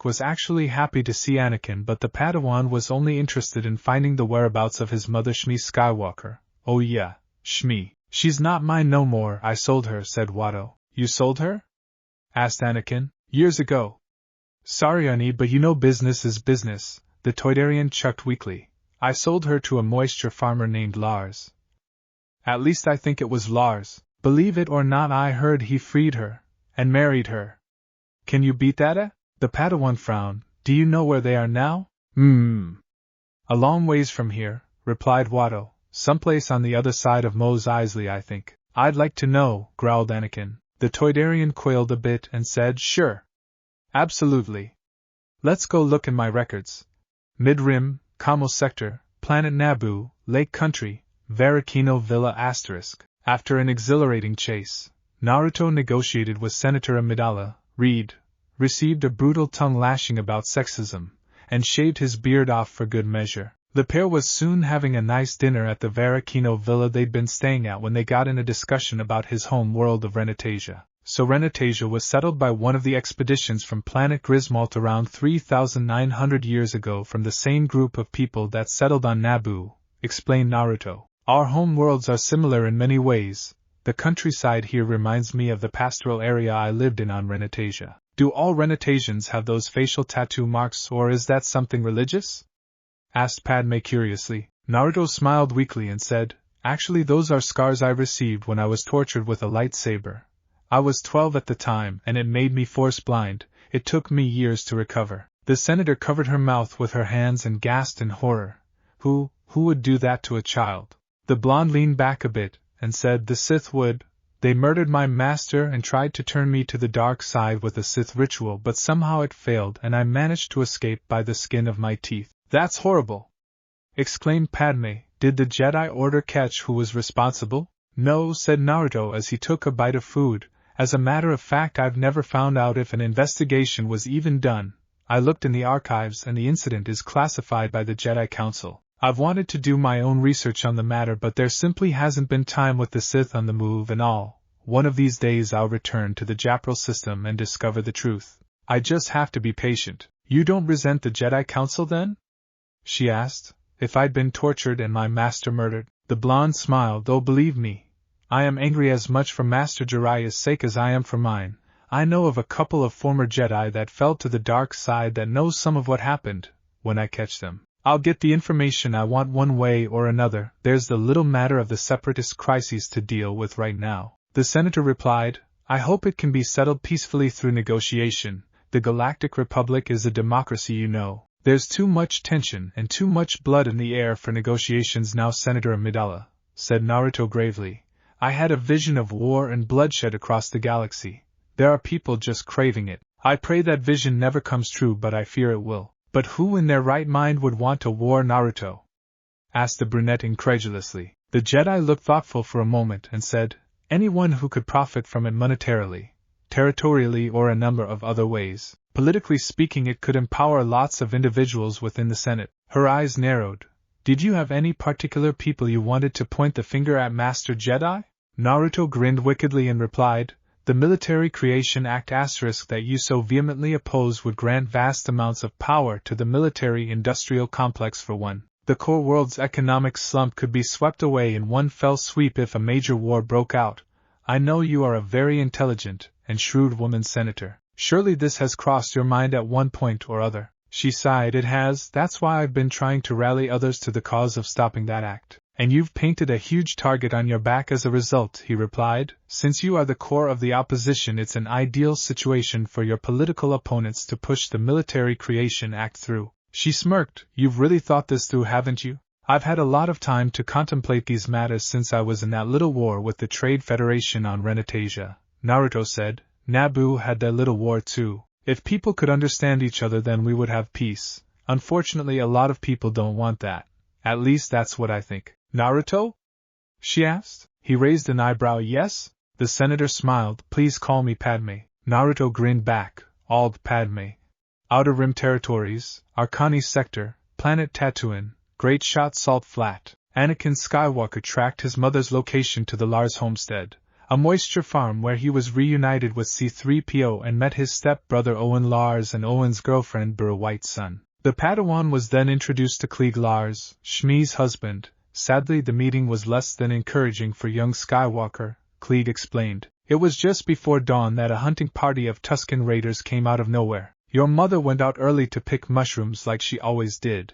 * was actually happy to see Anakin, but the Padawan was only interested in finding the whereabouts of his mother Shmi Skywalker. Oh yeah, Shmi. She's not mine no more, I sold her, said Yado. You sold her? Asked Anakin. Years ago. Sorry, Honey, but you know business is business, the Toydarian chucked weakly. I sold her to a moisture farmer named Lars. At least I think it was Lars. Believe it or not, I heard he freed her and married her. Can you beat that, The Padawan frowned. Do you know where they are now? A long ways from here, replied Yado. Someplace on the other side of Mos Eisley, I think. I'd like to know, growled Anakin. The Toydarian quailed a bit and said, Sure. Absolutely. Let's go look in my records. Mid-Rim, Kamo Sector, Planet Naboo, Lake Country, Varakino Villa *. After an exhilarating chase, Naruto negotiated with Senator Amidala, received a brutal tongue lashing about sexism, and shaved his beard off for good measure. The pair was soon having a nice dinner at the Varakino villa they'd been staying at when they got in a discussion about his home world of Renetasia. So Renetasia was settled by one of the expeditions from planet Griswold around 3,900 years ago from the same group of people that settled on Naboo, explained Naruto. Our home worlds are similar in many ways. The countryside here reminds me of the pastoral area I lived in on Renetasia. Do all Renetasians have those facial tattoo marks, or is that something religious? Asked Padme curiously. Naruto smiled weakly and said, Actually, those are scars I received when I was tortured with a lightsaber. I was 12 at the time, and it made me force blind. It took me years to recover. The senator covered her mouth with her hands and gasped in horror. Who would do that to a child? The blonde leaned back a bit, and said, The Sith would. They murdered my master and tried to turn me to the dark side with a Sith ritual, but somehow it failed and I managed to escape by the skin of my teeth. That's horrible! Exclaimed Padme. Did the Jedi Order catch who was responsible? No, said Naruto as he took a bite of food. As a matter of fact, I've never found out if an investigation was even done. I looked in the archives and the incident is classified by the Jedi Council. I've wanted to do my own research on the matter, but there simply hasn't been time with the Sith on the move and all. One of these days I'll return to the Japral system and discover the truth. I just have to be patient. You don't resent the Jedi Council then? She asked. If I'd been tortured and my master murdered. The blonde smiled. Though believe me, I am angry as much for Master Jiraiya's sake as I am for mine. I know of a couple of former Jedi that fell to the dark side that know some of what happened. When I catch them, I'll get the information I want one way or another. There's the little matter of the separatist crises to deal with right now. The senator replied, I hope it can be settled peacefully through negotiation. The Galactic Republic is a democracy, you know. There's too much tension and too much blood in the air for negotiations now, Senator Amidala, said Naruto gravely. I had a vision of war and bloodshed across the galaxy. There are people just craving it. I pray that vision never comes true, but I fear it will. But who in their right mind would want a war, Naruto? Asked the brunette incredulously. The Jedi looked thoughtful for a moment and said, Anyone who could profit from it monetarily, territorially, or a number of other ways. Politically speaking, it could empower lots of individuals within the Senate. Her eyes narrowed. Did you have any particular people you wanted to point the finger at, Master Jedi? Naruto grinned wickedly and replied, The Military Creation Act * that you so vehemently oppose would grant vast amounts of power to the military-industrial complex for one. The core world's economic slump could be swept away in one fell sweep if a major war broke out. I know you are a very intelligent and shrewd woman, Senator. Surely this has crossed your mind at one point or other. She sighed. It has. That's why I've been trying to rally others to the cause of stopping that act. And you've painted a huge target on your back as a result, he replied. Since you are the core of the opposition, it's an ideal situation for your political opponents to push the Military Creation Act through. She smirked. You've really thought this through, haven't you? I've had a lot of time to contemplate these matters since I was in that little war with the Trade Federation on Renetasia, Naruto said. Naboo had their little war too. If people could understand each other, then we would have peace. Unfortunately, a lot of people don't want that. At least that's what I think. Naruto? She asked. He raised an eyebrow. Yes? The senator smiled. Please call me Padme. Naruto grinned back. All Padme. Outer Rim Territories, Arcani Sector, Planet Tatooine, Great Shot Salt Flat. Anakin Skywalker tracked his mother's location to the Lars homestead, a moisture farm where he was reunited with C-3PO and met his step-brother Owen Lars and Owen's girlfriend Burr White's son. The Padawan was then introduced to Klieg Lars, Shmi's husband. Sadly, the meeting was less than encouraging for young Skywalker, Klieg explained. It was just before dawn that a hunting party of Tusken raiders came out of nowhere. Your mother went out early to pick mushrooms like she always did.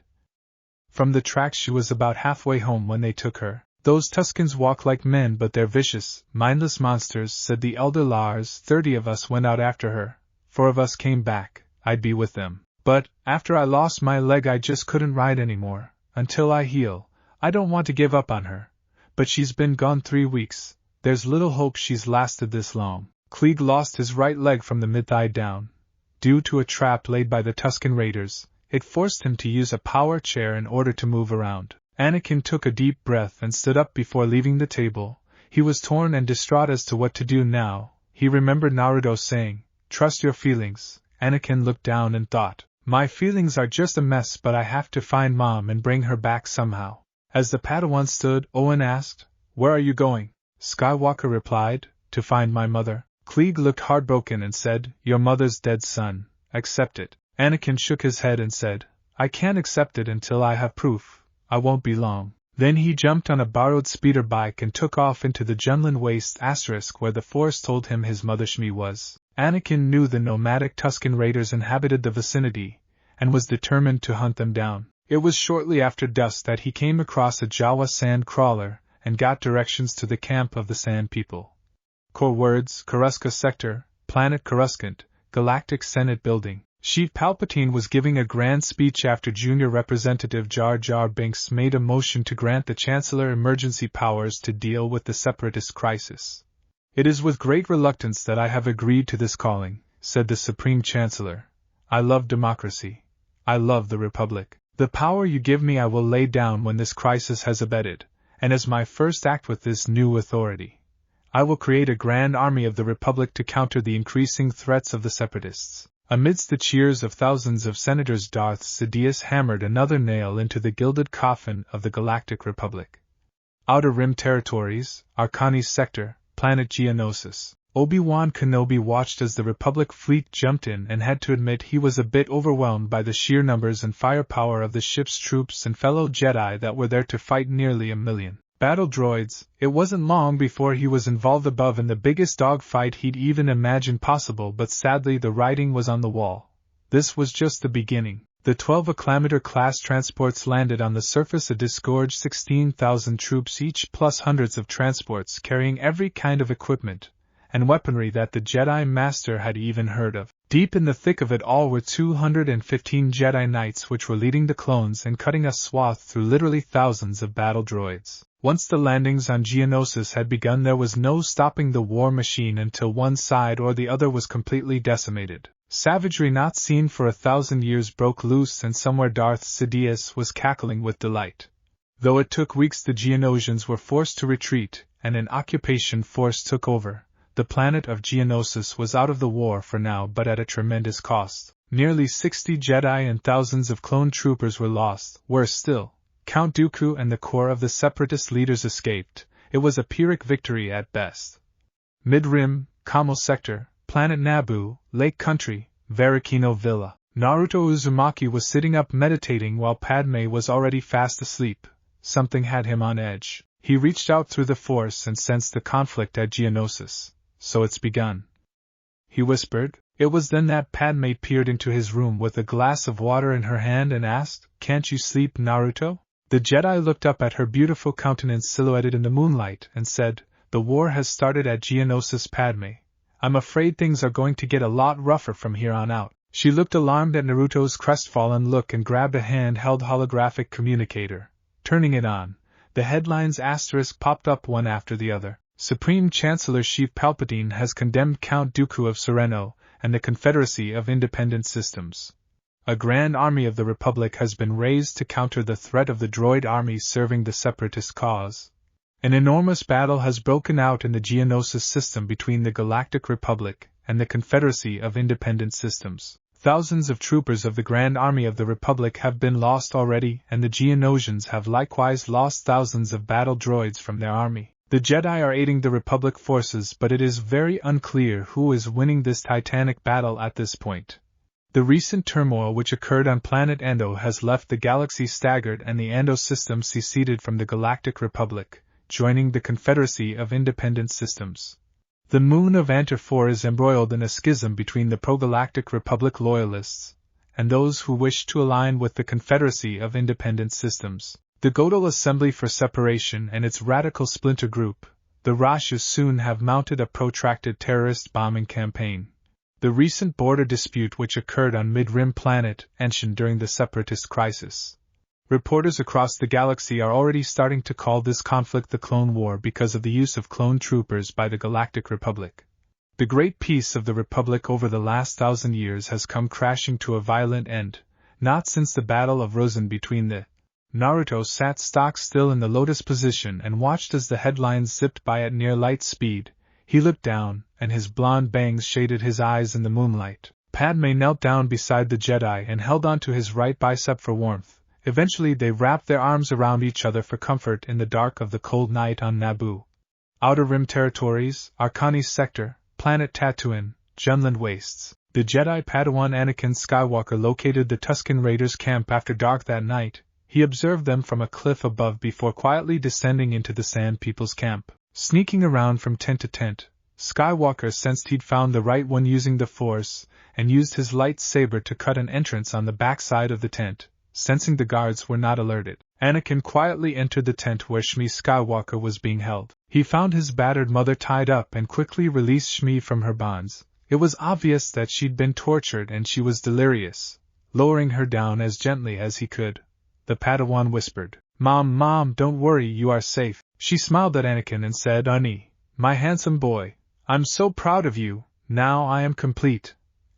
From the tracks she was about halfway home when they took her. Those Tuskens walk like men but they're vicious, mindless monsters, said the elder Lars. 30 of us went out after her. 4 of us came back. I'd be with them. But, after I lost my leg I just couldn't ride anymore. Until I heal. I don't want to give up on her. But she's been gone 3 weeks. There's little hope she's lasted this long. Klieg lost his right leg from the mid-thigh down. Due to a trap laid by the Tusken raiders, it forced him to use a power chair in order to move around. Anakin took a deep breath and stood up before leaving the table. He was torn and distraught as to what to do now. He remembered Naruto saying, "Trust your feelings." Anakin looked down and thought, "My feelings are just a mess, but I have to find Mom and bring her back somehow." As the Padawan stood, Owen asked, "Where are you going?" Skywalker replied, "To find my mother." Klieg looked heartbroken and said, "Your mother's dead, son. Accept it." Anakin shook his head and said, "I can't accept it until I have proof. I won't be long." Then he jumped on a borrowed speeder bike and took off into the Junlin Waste * where the Force told him his mother Shmi was. Anakin knew the nomadic Tusken raiders inhabited the vicinity, and was determined to hunt them down. It was shortly after dusk that he came across a Jawa sand crawler, and got directions to the camp of the Sand People. Core words: Coruscant Sector, Planet Coruscant, Galactic Senate Building. Chief Palpatine was giving a grand speech after Junior Representative Jar Jar Binks made a motion to grant the Chancellor emergency powers to deal with the Separatist crisis. "It is with great reluctance that I have agreed to this calling," said the Supreme Chancellor. "I love democracy. I love the Republic. The power you give me I will lay down when this crisis has abated, and as my first act with this new authority, I will create a grand army of the Republic to counter the increasing threats of the Separatists." Amidst the cheers of thousands of senators, Darth Sidious hammered another nail into the gilded coffin of the Galactic Republic. Outer Rim Territories, Arcani Sector, Planet Geonosis. Obi-Wan Kenobi watched as the Republic fleet jumped in and had to admit he was a bit overwhelmed by the sheer numbers and firepower of the ship's troops and fellow Jedi that were there to fight nearly 1,000,000 battle droids. It wasn't long before he was involved above in the biggest dogfight he'd even imagined possible, but sadly the writing was on the wall. This was just the beginning. The 12 Acclamator-class transports landed on the surface, a disgorged 16,000 troops each, plus hundreds of transports carrying every kind of equipment and weaponry that the Jedi Master had even heard of. Deep in the thick of it all were 215 Jedi Knights, which were leading the clones and cutting a swath through literally thousands of battle droids. Once the landings on Geonosis had begun, there was no stopping the war machine until one side or the other was completely decimated. Savagery not seen for 1,000 years broke loose, and somewhere Darth Sidious was cackling with delight. Though it took weeks, the Geonosians were forced to retreat, and an occupation force took over. The planet of Geonosis was out of the war for now, but at a tremendous cost. Nearly 60 Jedi and thousands of clone troopers were lost. Worse still, Count Dooku and the core of the Separatist leaders escaped. It was a Pyrrhic victory at best. Mid-Rim, Kamo Sector, Planet Naboo, Lake Country, Varakino Villa. Naruto Uzumaki was sitting up meditating while Padme was already fast asleep. Something had him on edge. He reached out through the Force and sensed the conflict at Geonosis. "So it's begun," he whispered. It was then that Padme peered into his room with a glass of water in her hand and asked, "Can't you sleep, Naruto?" The Jedi looked up at her beautiful countenance silhouetted in the moonlight and said, "The war has started at Geonosis, Padme. I'm afraid things are going to get a lot rougher from here on out." She looked alarmed at Naruto's crestfallen look and grabbed a hand-held holographic communicator. Turning it on, the headlines * popped up one after the other. Supreme Chancellor Sheev Palpatine has condemned Count Dooku of Sereno and the Confederacy of Independent Systems. A grand army of the Republic has been raised to counter the threat of the droid army serving the Separatist cause. An enormous battle has broken out in the Geonosis system between the Galactic Republic and the Confederacy of Independent Systems. Thousands of troopers of the Grand Army of the Republic have been lost already, and the Geonosians have likewise lost thousands of battle droids from their army. The Jedi are aiding the Republic forces, but it is very unclear who is winning this titanic battle at this point. The recent turmoil which occurred on planet Ando has left the galaxy staggered and the Ando system seceded from the Galactic Republic, joining the Confederacy of Independent Systems. The moon of Antor 4 is embroiled in a schism between the pro-Galactic Republic loyalists and those who wish to align with the Confederacy of Independent Systems. The Godal Assembly for Separation and its radical splinter group, the Rashus, soon have mounted a protracted terrorist bombing campaign. The recent border dispute which occurred on Mid-Rim planet Enshin during the Separatist crisis. Reporters across the galaxy are already starting to call this conflict the Clone War because of the use of clone troopers by the Galactic Republic. The great peace of the Republic over the last 1,000 years has come crashing to a violent end, not since the Battle of Rosen between the Naruto sat stock still in the lotus position and watched as the headlines zipped by at near light speed. He looked down, and his blonde bangs shaded his eyes in the moonlight. Padme knelt down beside the Jedi and held onto his right bicep for warmth. Eventually they wrapped their arms around each other for comfort in the dark of the cold night on Naboo. Outer Rim Territories, Arcani's Sector, Planet Tatooine, Junland Wastes. The Jedi Padawan Anakin Skywalker located the Tusken Raiders' camp after dark that night. He observed them from a cliff above before quietly descending into the Sand People's camp. Sneaking around from tent to tent, Skywalker sensed he'd found the right one using the Force, and used his lightsaber to cut an entrance on the backside of the tent. Sensing the guards were not alerted, Anakin quietly entered the tent where Shmi Skywalker was being held. He found his battered mother tied up and quickly released Shmi from her bonds. It was obvious that she'd been tortured and she was delirious. Lowering her down as gently as he could, the Padawan whispered, Mom, don't worry, you are safe." She smiled at Anakin and said, "Honey, my handsome boy, I'm so proud of you, now I am complete."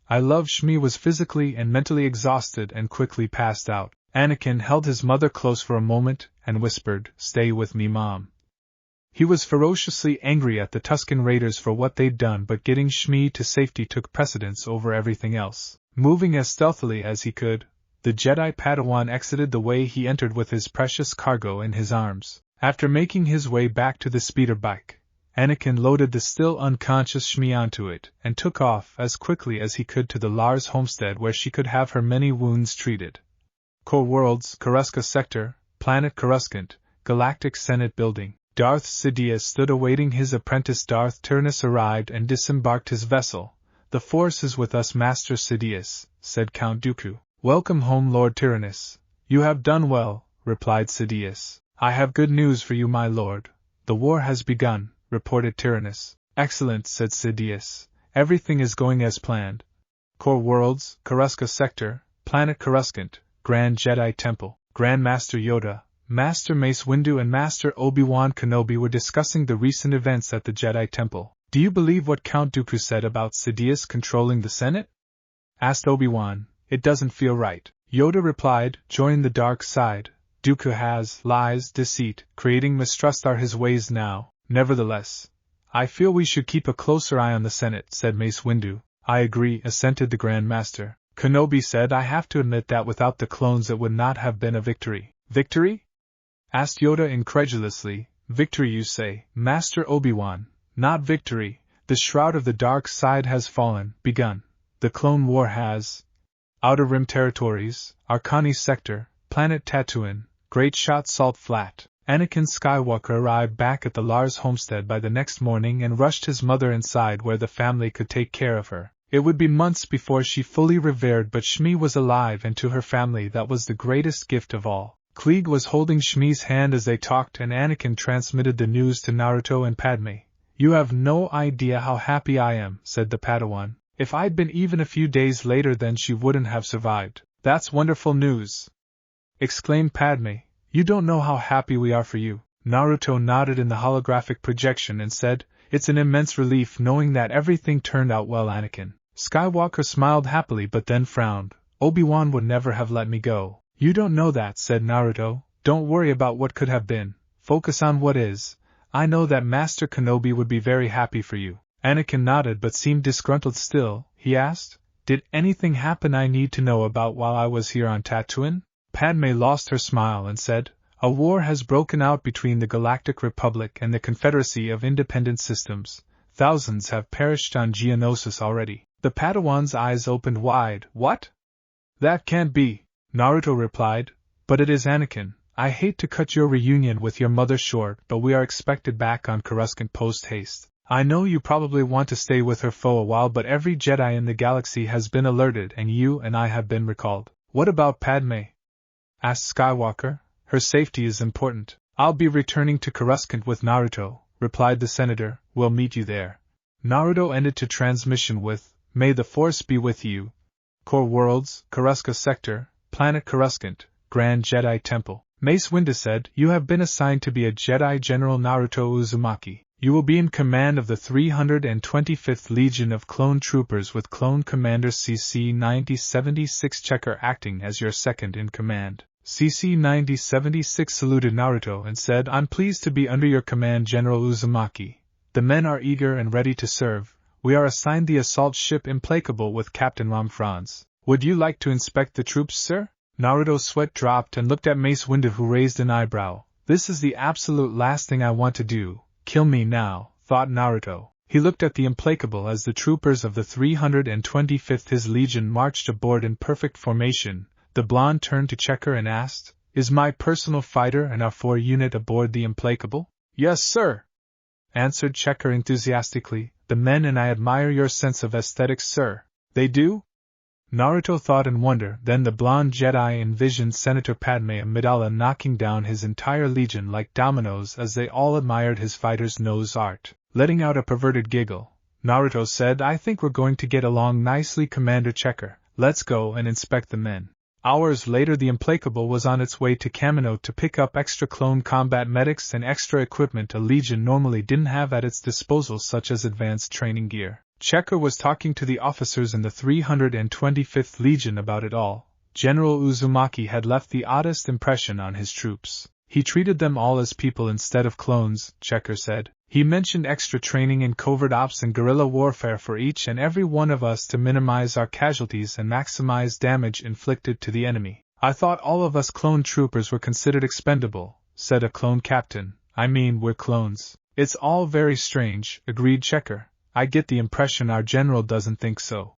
I love Shmi was physically and mentally exhausted and quickly passed out. Anakin held his mother close for a moment and whispered, "Stay with me, Mom." He was ferociously angry at the Tusken Raiders for what they'd done, but getting Shmi to safety took precedence over everything else. Moving as stealthily as he could, the Jedi Padawan exited the way he entered with his precious cargo in his arms. After making his way back to the speeder bike, Anakin loaded the still unconscious Shmi onto it and took off as quickly as he could to the Lars homestead where she could have her many wounds treated. Core Worlds, Coruscant Sector, Planet Coruscant, Galactic Senate Building. Darth Sidious stood awaiting his apprentice Darth Tyrannus arrived and disembarked his vessel. "The Force is with us, Master Sidious," said Count Dooku. "Welcome home, Lord Tyrannus." "You have done well," replied Sidious. "I have good news for you, my lord. The war has begun," reported Tyrannus. "Excellent," said Sidious. "Everything is going as planned." Core Worlds, Coruscant Sector, Planet Coruscant, Grand Jedi Temple. Grand Master Yoda, Master Mace Windu and Master Obi-Wan Kenobi were discussing the recent events at the Jedi Temple. "Do you believe what Count Dooku said about Sidious controlling the Senate?" asked Obi-Wan. "It doesn't feel right." Yoda replied, "Join the dark side. Dooku has lies, deceit, creating mistrust are his ways now. Nevertheless, I feel we should keep a closer eye on the Senate," said Mace Windu. "I agree," assented the Grand Master. Kenobi said, "I have to admit that without the clones it would not have been a victory." "Victory?" asked Yoda incredulously. "Victory, you say, Master Obi-Wan. Not victory. The shroud of the dark side has fallen, begun. The Clone War has." Outer Rim Territories, Arcani's Sector, Planet Tatooine, Great Shot Salt Flat. Anakin Skywalker arrived back at the Lars homestead by the next morning and rushed his mother inside where the family could take care of her. It would be months before she fully revered, but Shmi was alive, and to her family that was the greatest gift of all. Klieg was holding Shmi's hand as they talked, and Anakin transmitted the news to Naruto and Padme. "You have no idea how happy I am," said the Padawan. "If I'd been even a few days later, then she wouldn't have survived." "That's wonderful news!" exclaimed Padme. "You don't know how happy we are for you." Naruto nodded in the holographic projection and said, "It's an immense relief knowing that everything turned out well, Anakin." Skywalker smiled happily but then frowned. "Obi-Wan would never have let me go." "You don't know that," said Naruto. "Don't worry about what could have been. Focus on what is. I know that Master Kenobi would be very happy for you. Anakin nodded but seemed disgruntled still. He asked, "Did anything happen I need to know about while I was here on Tatooine?" Padme lost her smile and said, "A war has broken out between the Galactic Republic and the Confederacy of Independent Systems. Thousands have perished on Geonosis already." The Padawan's eyes opened wide. "What? That can't be," Naruto replied, "but it is, Anakin. I hate to cut your reunion with your mother short, but we are expected back on Coruscant post-haste. I know you probably want to stay with her for a while, but every Jedi in the galaxy has been alerted and you and I have been recalled." "What about Padme?" asked Skywalker. "Her safety is important." "I'll be returning to Coruscant with Naruto," replied the senator. "We'll meet you there." Naruto ended to transmission with, "May the Force be with you. Core Worlds, Coruscant Sector, Planet Coruscant, Grand Jedi Temple." Mace Windu said, "You have been assigned to be a Jedi General Naruto Uzumaki. You will be in command of the 325th Legion of Clone Troopers with Clone Commander CC-9076 Checker acting as your second in command." CC-9076 saluted Naruto and said, "I'm pleased to be under your command, General Uzumaki. The men are eager and ready to serve. We are assigned the assault ship Implacable with Captain Ram Franz. Would you like to inspect the troops, sir?" Naruto's sweat dropped and looked at Mace Windu, who raised an eyebrow. "This is the absolute last thing I want to do. Kill me now," thought Naruto. He looked at the Implacable as the troopers of the 325th His Legion marched aboard in perfect formation. The blonde turned to Checker and asked, "Is my personal fighter and our 4 unit aboard the Implacable?" "Yes, sir," answered Checker enthusiastically. "The men and I admire your sense of aesthetics, sir." "They do?" Naruto thought in wonder. Then the blonde Jedi envisioned Senator Padme Amidala knocking down his entire legion like dominoes as they all admired his fighter's nose art. Letting out a perverted giggle, Naruto said, "I think we're going to get along nicely, Commander Checker. Let's go and inspect the men." Hours later, the Implacable was on its way to Kamino to pick up extra clone combat medics and extra equipment a Legion normally didn't have at its disposal, such as advanced training gear. Checker was talking to the officers in the 325th Legion about it all. General Uzumaki had left the oddest impression on his troops. He treated them all as people instead of clones, Checker said. He mentioned extra training in covert ops and guerrilla warfare for each and every one of us to minimize our casualties and maximize damage inflicted to the enemy. "I thought all of us clone troopers were considered expendable," said a clone captain. "I mean, we're clones." "It's all very strange," agreed Checker. "I get the impression our general doesn't think so."